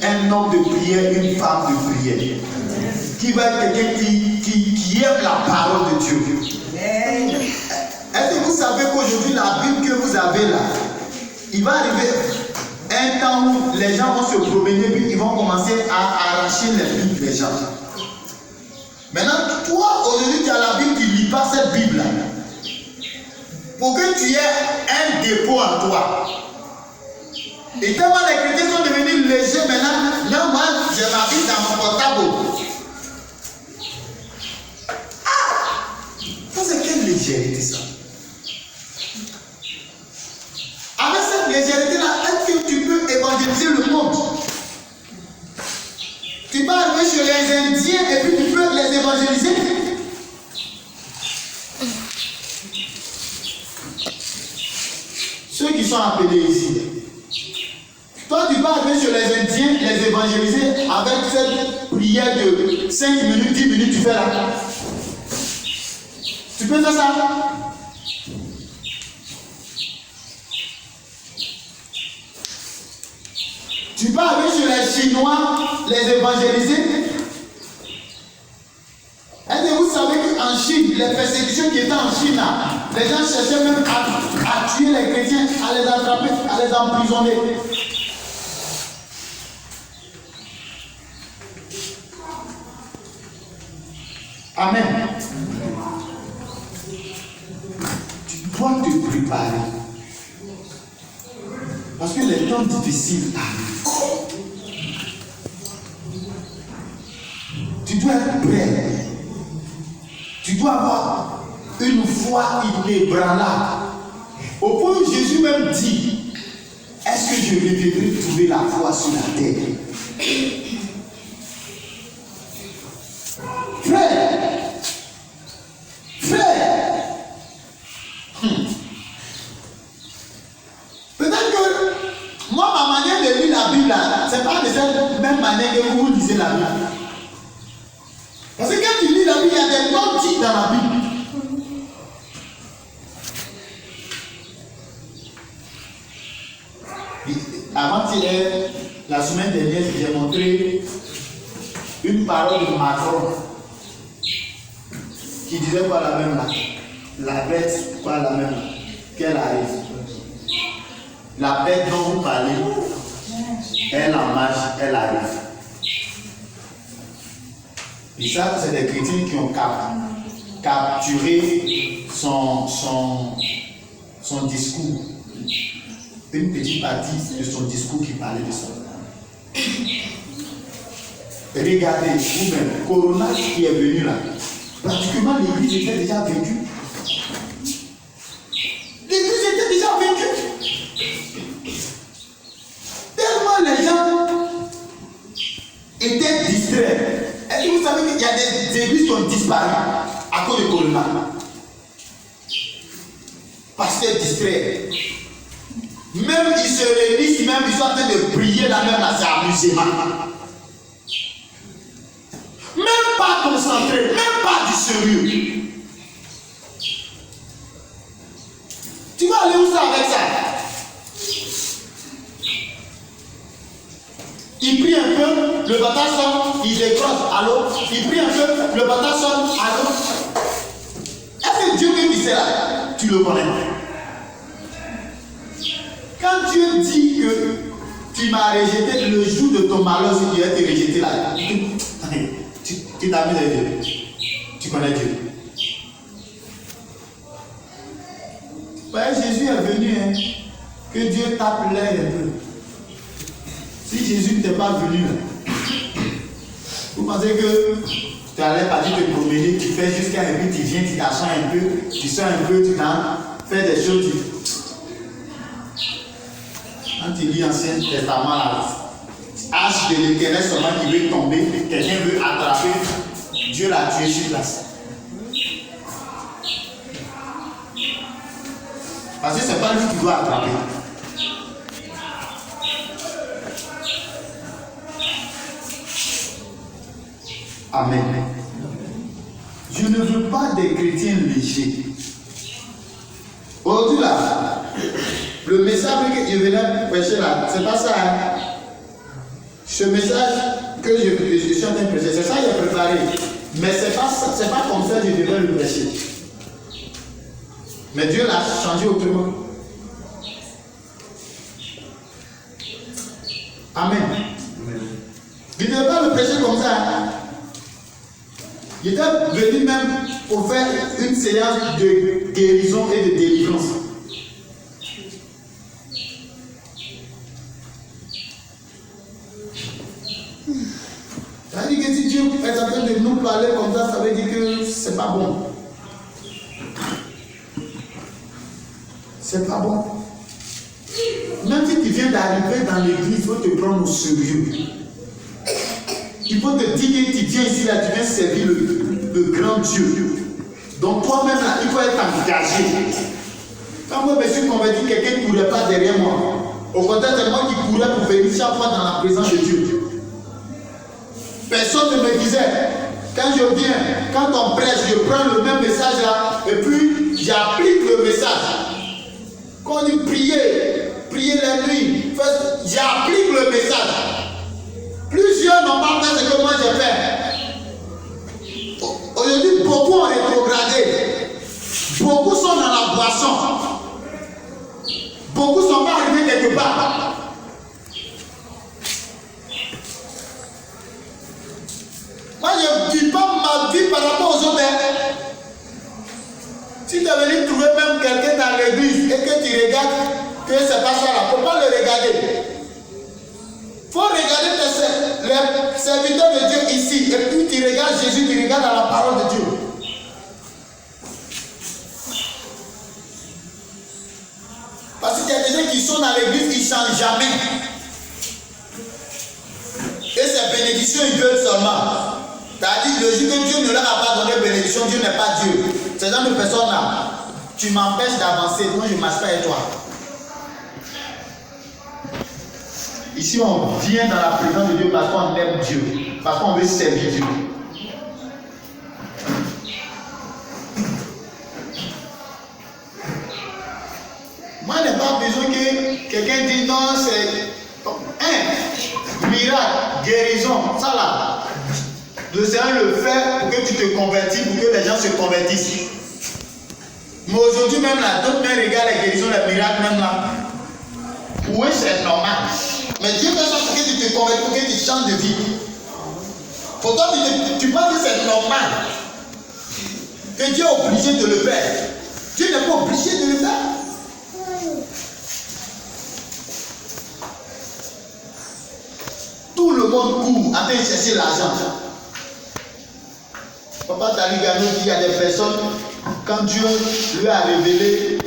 un homme de prière, une femme de prière? Qui va être quelqu'un qui aime la parole de Dieu? Est-ce que vous savez qu'aujourd'hui, la Bible que vous avez là, il va arriver un temps où les gens vont se promener puis ils vont commencer à arracher les Bibles des gens. Maintenant, toi, aujourd'hui, tu as la Bible, tu ne lis pas cette Bible-là. Pour que tu aies un dépôt en toi. Et tellement les chrétiens sont devenus légers maintenant, là, moi, j'ai ma Bible dans mon portable. Ça, c'est quelle légèreté ça? Avec cette légèreté-là, est-ce que tu peux évangéliser le monde? Tu peux arriver chez les Indiens et puis tu peux les évangéliser? Ceux qui sont appelés ici. Toi, tu peux arriver chez les Indiens, les évangéliser avec cette prière de 5 minutes, 10 minutes, tu fais là. Tu peux faire ça? Tu peux aller chez les Chinois, les évangéliser. Est-ce que vous savez qu'en Chine, les persécutions qui étaient en Chine, là, les gens cherchaient même à tuer les chrétiens, à les attraper, à les emprisonner. Amen. Tu dois te préparer. Parce que les temps difficiles arrivent. Tu dois être prêt. Tu dois avoir une foi inébranlable. Au point où Jésus même dit, est-ce que je reviendrai trouver la foi sur la terre? Frère, peut-être que moi, ma manière de lire la Bible, c'est pas de cette même manière que vous lisez la Bible. Parce que quand tu lis la Bible, il y a des noms titres dans la Bible. Avant-hier, la semaine dernière, j'ai montré une parole de Macron qui disait quoi la même là? La bête, quoi la même là? Qu'elle arrive. La bête dont vous parlez, elle en marche, elle arrive. Et ça, c'est des chrétiens qui ont capturé son discours. Une petite partie de son discours qui parlait de ça. Regardez, vous-même, Corona qui est venu là, pratiquement l'église était déjà vaincue. L'église était déjà vaincue. Tellement les gens étaient distraits. Est-ce que vous savez qu'il y a des églises qui ont disparu à cause de Corona? Parce qu'ils sont distraits. Même ils se réunissent, même ils sont en train de prier là, même là, c'est amusement. Même pas concentré, même pas du sérieux. Tu vas aller où ça avec ça? Il prie un peu, le bâtard sonne, il décroche, allô? Il prie un peu, le bâtard sonne, allô? Est-ce que Dieu qui c'est là? Tu le connais? Quand Dieu dit que tu m'as rejeté le jour de ton malheur, si tu as été rejeté là, tu t'amuses avec Dieu. Tu connais Dieu. Ouais, Jésus est venu, hein, que Dieu tape l'air un peu. Si Jésus n'était pas venu là, vous pensez que tu allais partir te promener, tu fais jusqu'à un peu, tu viens, tu t'assois un peu, tu sors un peu, tu fais des choses. Quand tu lis l'Ancien Testament, la hache de l'Éternel seulement qui veut tomber, quelqu'un veut attraper, Dieu l'a tué sur place. Parce que ce n'est pas lui qui doit attraper. Amen. Je ne veux pas des chrétiens légers. Aujourd'hui là, le message que je venais prêcher là, c'est pas ça. Hein? Ce message que je suis en train de prêcher, c'est ça que j'ai préparé. Mais c'est pas comme ça que je devais le prêcher. Mais Dieu l'a changé autrement. Amen. Il ne devait pas le prêcher comme ça. Hein? Il était venu même pour faire une séance de guérison et de délivrance. Ça veut dire que si Dieu est en train de nous parler comme ça veut dire que c'est pas bon. C'est pas bon. Même si tu viens d'arriver dans l'église, il faut te prendre au sérieux. Il faut te dire que tu viens ici, là, tu viens servir le grand Dieu. Donc toi-même, là, il faut être engagé. Quand moi je me suis converti, quelqu'un ne courait pas derrière moi. Au contraire, c'est moi qui courais pour venir chaque fois dans la présence de Dieu. Personne ne me disait, quand je viens, quand on prêche, je prends le même message là, et puis j'applique le message. Quand on dit prier la nuit, j'applique le message. Plusieurs n'ont pas fait ce que moi j'ai fait. Aujourd'hui, beaucoup ont rétrogradé. Beaucoup sont dans la boisson. Beaucoup ne sont pas arrivés quelque part. Moi, je ne vis pas ta vie par rapport aux autres. Si tu es venu trouver même quelqu'un dans l'église et que tu regardes que c'est pas ça là, il ne faut pas le regarder. Il faut regarder les serviteurs de Dieu ici. Et puis tu regardes Jésus, tu regardes la parole de Dieu. Parce qu'il y a des gens qui sont dans l'église, ils ne changent jamais. Et ces bénédictions, ils veulent seulement. C'est-à-dire, le jour que Dieu ne leur a pas donné bénédiction, Dieu n'est pas Dieu. Ces gens de personnes-là, tu m'empêches d'avancer, moi je ne marche pas avec toi. Ici, on vient dans la présence de Dieu parce qu'on aime Dieu, parce qu'on veut servir Dieu. Moi, je n'ai pas besoin que quelqu'un dise non, c'est un miracle, guérison, ça là. Le Seigneur le fait pour que tu te convertisses, pour que les gens se convertissent. Mais aujourd'hui, même là, d'autres même regardent les guérisons, les miracles, même là. Oui, c'est normal. Mais Dieu fait ça pour que tu te convertisses, pour que tu changes de vie. Pourtant, tu penses que c'est normal. Que Dieu est obligé de le faire. Dieu n'est pas obligé de le faire. Tout le monde court en train de chercher l'argent. Papa Taligano dit qu'il y a des personnes, quand Dieu lui a révélé,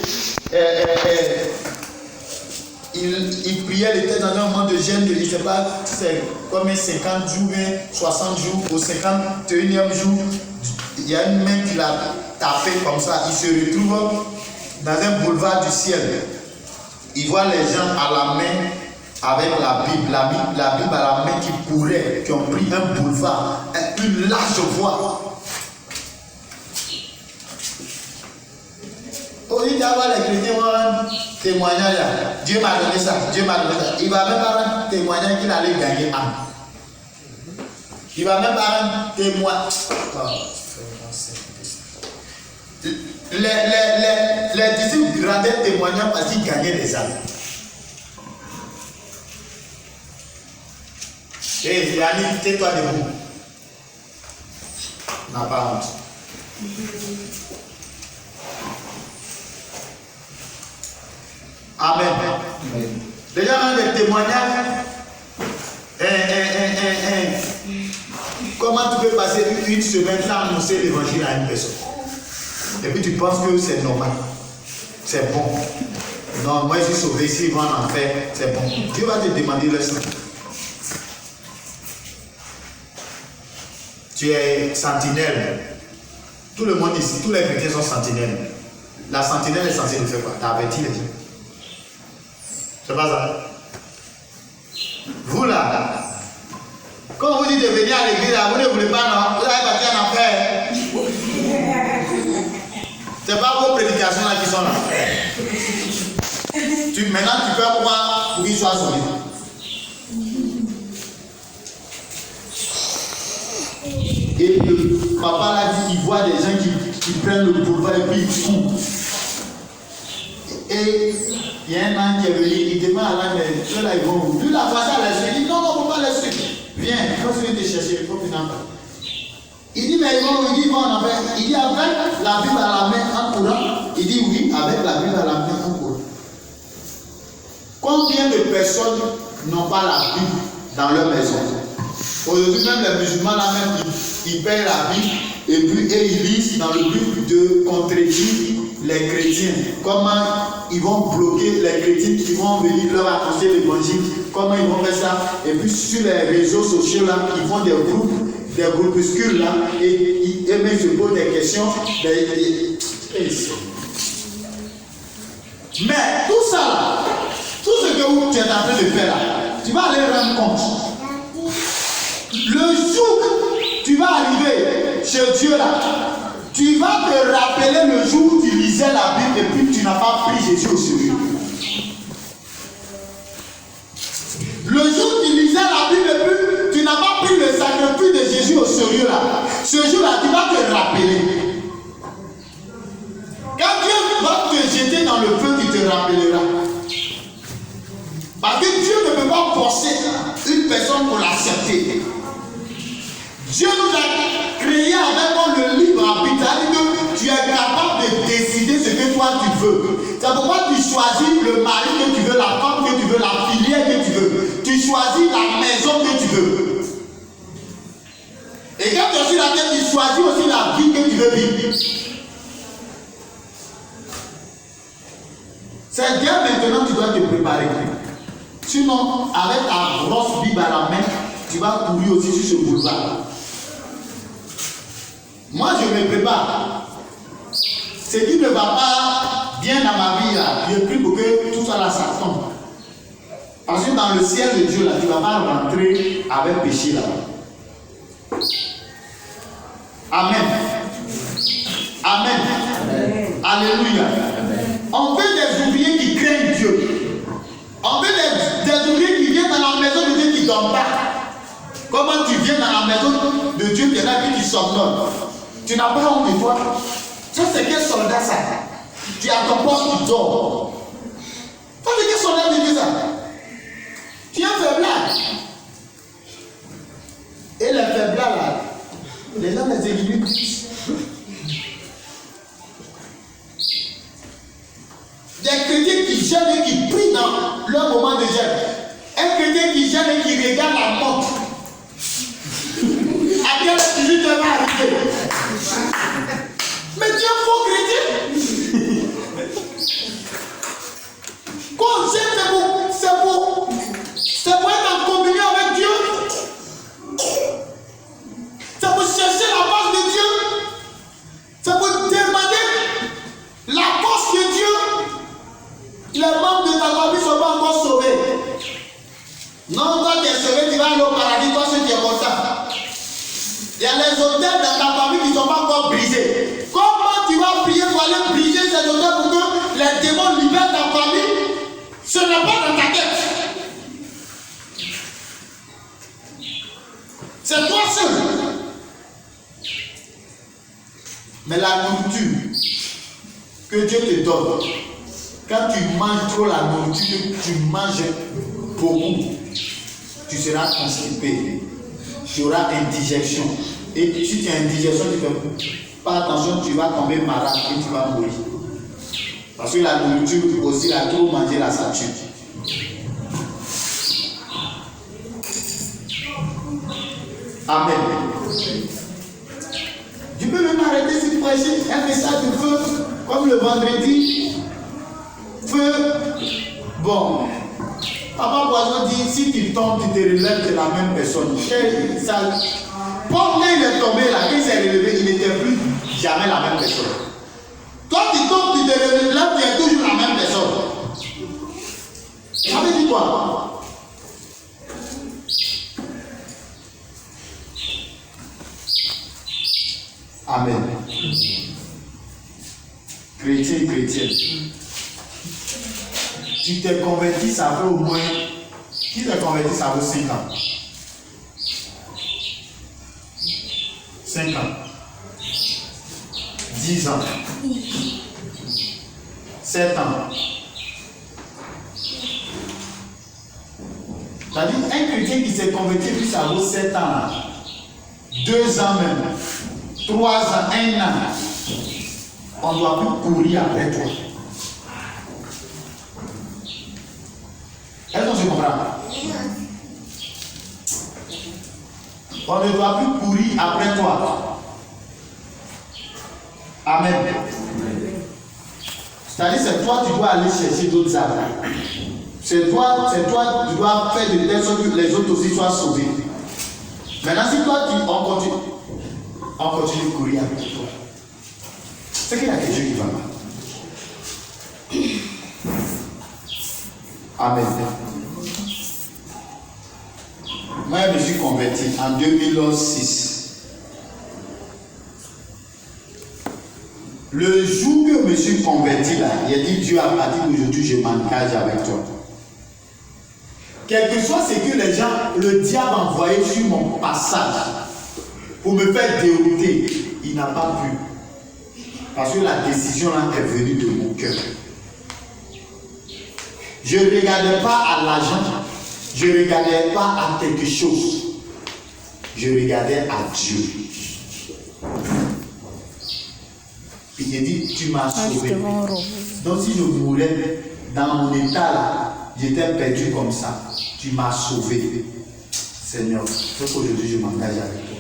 il priait, il était dans un moment de jeûne, je ne sais pas, c'est comme 50 jours, 60 jours, au 51e jour, il y a une main qui l'a tapé comme ça, il se retrouve dans un boulevard du ciel. Il voit les gens à la main avec la Bible à la main qui couraient, qui ont pris un boulevard, une large voie. Aujourd'hui, tu vas voir les chrétiens vont rendre témoignage. Dieu m'a donné ça, Dieu m'a donné ça. Il ne va même pas rendre témoignage qu'il allait gagner âme. Il ne va même pas rendre témoignage. Les disciples rendaient témoignage parce qu'ils gagnaient des âmes. Et Yannick, tais-toi debout. N'a pas honte. Amen. Les gens ont des témoignages. Comment tu peux passer une semaine sans annoncer l'évangile à une personne? Et puis tu penses que c'est normal. C'est bon. Non, moi je suis sauvé, s'ils vont en enfer, c'est bon. Dieu va te demander le sang. Tu es sentinelle. Tout le monde ici, tous les chrétiens sont sentinelles. La sentinelle est censée le faire quoi? T'as averti les gens. C'est pas ça. Vous là, quand vous dites de venir à l'église, vous ne voulez pas, non? Vous allez partir en enfer. C'est pas vos prédications là qui sont là. Maintenant, tu fais comment pour qu'il soit sauvé. Et le papa l'a dit, il voit des gens qui prennent le boulevard et puis ils courent. Et il y a un an qui est venu, il demande à l'âme, mais ceux là ils vont où? Lui la face à la suite, il dit non, non, il ne faut pas les suivre. Viens, quand tu viens te chercher, il faut venir en bas. Il dit, mais ils vont en enfer. Il dit, avec la Bible à la main en courant. Il dit, oui, avec la Bible à la main en courant. Combien de personnes n'ont pas la Bible dans leur maison? Aujourd'hui, même les musulmans, là même, ils payent la Bible et puis ils lisent dans le but de contredire les chrétiens. Comment ils vont bloquer les chrétiens qui vont venir leur apporter l'évangile. Comment ils vont faire ça. Et puis sur les réseaux sociaux, là, ils font des groupuscules là, et même se posent des questions. Mais tout ça là, tout ce que tu es en train de faire là, tu vas aller rendre compte. Le jour que tu vas arriver chez Dieu là, tu vas te rappeler le jour où tu lisais la Bible et puis tu n'as pas pris Jésus au sérieux. Le jour où tu lisais la Bible et puis tu n'as pas pris le sacrifice de Jésus au sérieux là, ce jour-là, tu vas te rappeler. Quand Dieu va te jeter dans le feu, tu te rappelleras. Parce que Dieu ne peut pas forcer une personne pour l'accepter. Dieu nous a créés avec le libre arbitre, c'est-à-dire que tu es capable de décider ce que toi tu veux. C'est pourquoi tu choisis le mari que tu veux, la femme que tu veux, la filière que tu veux. Tu choisis la maison que tu veux. Et quand tu es sur la terre, tu choisis aussi la vie que tu veux vivre. C'est bien maintenant tu dois te préparer. Sinon, avec ta grosse Bible à la main, tu vas courir aussi sur ce boulevard. Moi, je me prépare. Ce qui ne va pas bien dans ma vie, là, je prie pour que tout ça là, ça tombe. Parce que dans le ciel de Dieu, là, tu ne vas pas rentrer avec péché là. Amen. Amen. Amen. Alléluia. Amen. On veut des ouvriers qui craignent Dieu. On veut des ouvriers qui viennent dans la maison de Dieu qui ne dorment pas. Comment tu viens dans la maison de Dieu, qui est là qui somnole? Tu n'as pas honte de toi. Ça, c'est quel soldat ça? Tu as ton poste qui dort. Ça, c'est quel soldat de Dieu ça? Tu es un faiblard. Et les faiblards là, les gens les éliminent. Des chrétiens qui gênent et qui prient dans leur moment de gêne. Un chrétien qui gêne et qui regarde la montre. À quelle heure tu vas arriver? Mais tu es un faux chrétien. Quand gêne, c'est pour être en communion avec Dieu. C'est pour chercher la face de Dieu. C'est pour demander la force de Dieu. Les membres de ta famille ne sont pas encore sauvés. Non, toi tu es sauvé, tu vas aller au paradis, toi tu es content. Il y a les hôtels dans ta famille qui ne sont pas encore brisés. Comment tu vas prier pour aller briser ces hôtels pour que les démons libèrent ta famille? Ce n'est pas dans ta tête. C'est toi seul. Mais la nourriture que Dieu te donne, quand tu manges trop la nourriture, tu manges beaucoup, tu seras constipé, tu auras indigestion. Et si tu as indigestion, tu ne fais pas attention, tu vas tomber malade et tu vas mourir. Parce que la nourriture aussi, la trop manger, là, ça tue. Amen. Tu peux même arrêter si tu prêches un message de feu, comme le vendredi. Feu. Bon. Papa Boison dit, si tu tombes, tu te relèves, c'est la même personne. Paul, il est tombé là, il s'est relevé, il n'était plus jamais la même personne. Toi, tu tombes, tu te relèves, tu es toujours la même personne. Ça veut dire quoi? Amen. Chrétien, chrétienne. Tu t'es converti, ça fait au moins. Qui t'est converti, ça vaut 5 ans. 5 ans. 10 ans. 7 ans. C'est-à-dire, un chrétien qui s'est converti, puis ça vaut 7 ans. Là. 2 ans même. 3 ans, 1 an. On ne doit plus courir après toi. Est-ce qu'on se comprend? On ne doit plus courir après toi. Amen. C'est-à-dire, c'est toi qui dois aller chercher d'autres âmes. C'est toi qui dois faire de telle sorte que les autres aussi soient sauvés. Maintenant, si toi, on continue de courir avec toi. C'est qu'il y a quelque chose qui va pas. Amen. Moi, je me suis converti en 2006. Le jour que je me suis converti là, j'ai dit Dieu, à partir d'aujourd'hui, je m'engage avec toi. Quel que soit ce que les gens, le diable a envoyé sur mon passage pour me faire dérouter, il n'a pas pu. Parce que la décision là est venue de mon cœur. Je ne regardais pas à l'argent, je ne regardais pas à quelque chose, je regardais à Dieu. Il te dit, tu m'as sauvé. devant Robo. Donc si je voulais, dans mon état là, j'étais perdu comme ça. Tu m'as sauvé. Seigneur, c'est qu'aujourd'hui je m'engage avec toi.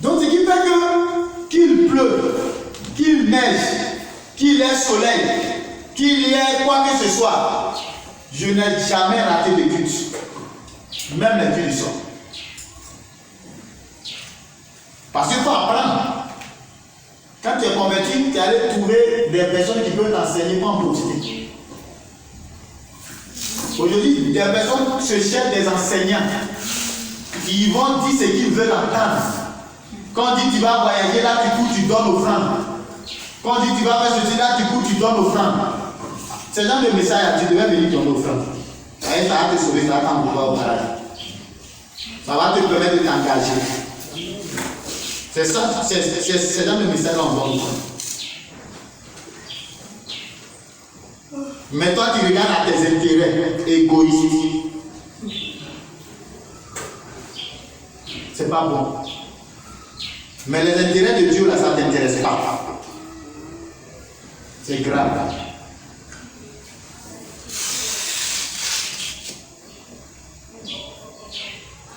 Donc ce qui fait que qu'il pleut, qu'il neige, qu'il ait soleil, qu'il y ait quoi que ce soit, je n'ai jamais raté de culte. Même les culs du soir. Parce qu'il faut apprendre. Quand tu es converti, tu es allé trouver des personnes qui peuvent t'enseigner comment profiter. Aujourd'hui, des personnes se cherchent des enseignants qui vont dire ce qu'ils veulent entendre. Quand on dit tu vas voyager, là du coup tu donnes offrande. Quand on dit tu vas faire ceci, là du coup tu donnes offrande. Ce genre de message, tu devais venir donner offrande. Ça va te sauver, ça va t'envoyer au paradis. Ça va te permettre de t'engager. C'est ça, c'est dans le message qu'on doit nous. Mais toi, tu regardes à tes intérêts égoïstes. C'est pas bon. Mais les intérêts de Dieu, là, ça ne t'intéresse pas. C'est grave.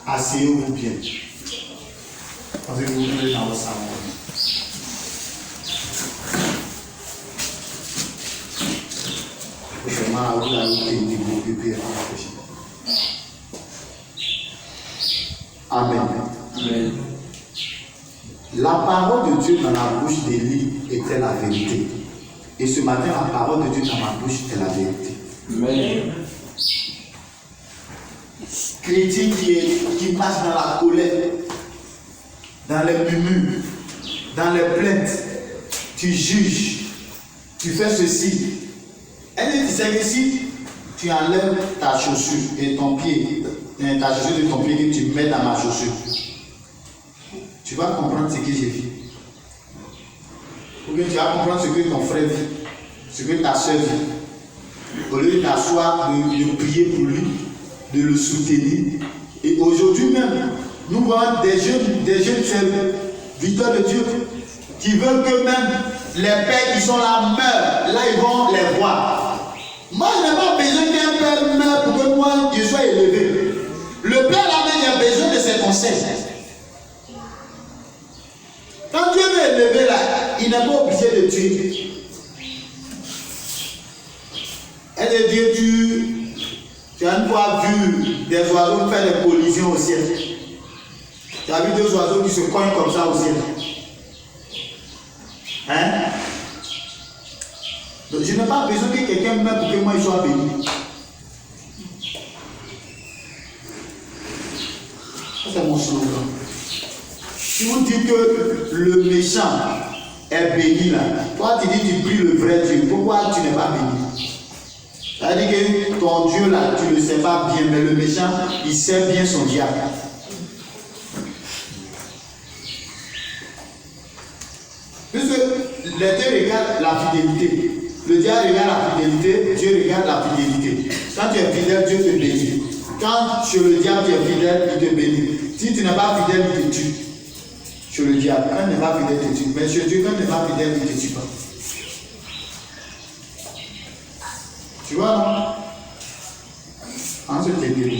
Asseyez-vous bien. Parce que vous voulez dans le salon. Vraiment, vous avez été développé. Amen. Amen. La parole de Dieu dans la bouche d'Élie était la vérité. Et ce matin, la parole de Dieu dans ma bouche est la vérité. Amen. Chrétien qui passe dans la colère, dans les murmures, dans les plaintes, tu juges, tu fais ceci. Elle dit, c'est que si tu enlèves ta chaussure et ton pied, ta chaussure de ton pied que tu mets dans ma chaussure, tu vas comprendre ce que j'ai vu. Ou bien tu vas comprendre ce que ton frère vit, ce que ta soeur vit. Au lieu de t'asseoir, de prier pour lui, de le soutenir. Et aujourd'hui même, nous voyons des jeunes serviteurs de Dieu qui veulent que même les pères qui sont là meurent. Là, ils vont les voir. Moi, je n'ai pas besoin qu'un père meure pour que moi, je sois élevé. Le père là-même, il a besoin de ses conseils. Quand Dieu veut élever là, il n'est pas obligé de tuer. Elle dit, tu as une fois vu des oiseaux faire des collisions au ciel. Tu as vu deux oiseaux qui se cognent comme ça au ciel. Hein? Donc je n'ai pas besoin que quelqu'un meure pour que moi je sois béni. C'est mon slogan. Si vous dites que le méchant est béni là, toi tu dis tu pries le vrai Dieu, pourquoi tu n'es pas béni? C'est-à-dire que ton Dieu là, tu ne le sais pas bien, mais le méchant, il sait bien son diable. Puisque les deux regardent la fidélité. Le diable regarde la fidélité, Dieu regarde la fidélité. Quand tu es fidèle, Dieu te bénit. Quand chez le diable tu es fidèle, il te bénit. Si tu n'es pas fidèle, il te tue. Chez le diable, quand tu n'es pas fidèle, il te tue. Mais chez Dieu, quand tu n'es pas fidèle, il ne te tue pas. Tu vois, non? En ce début.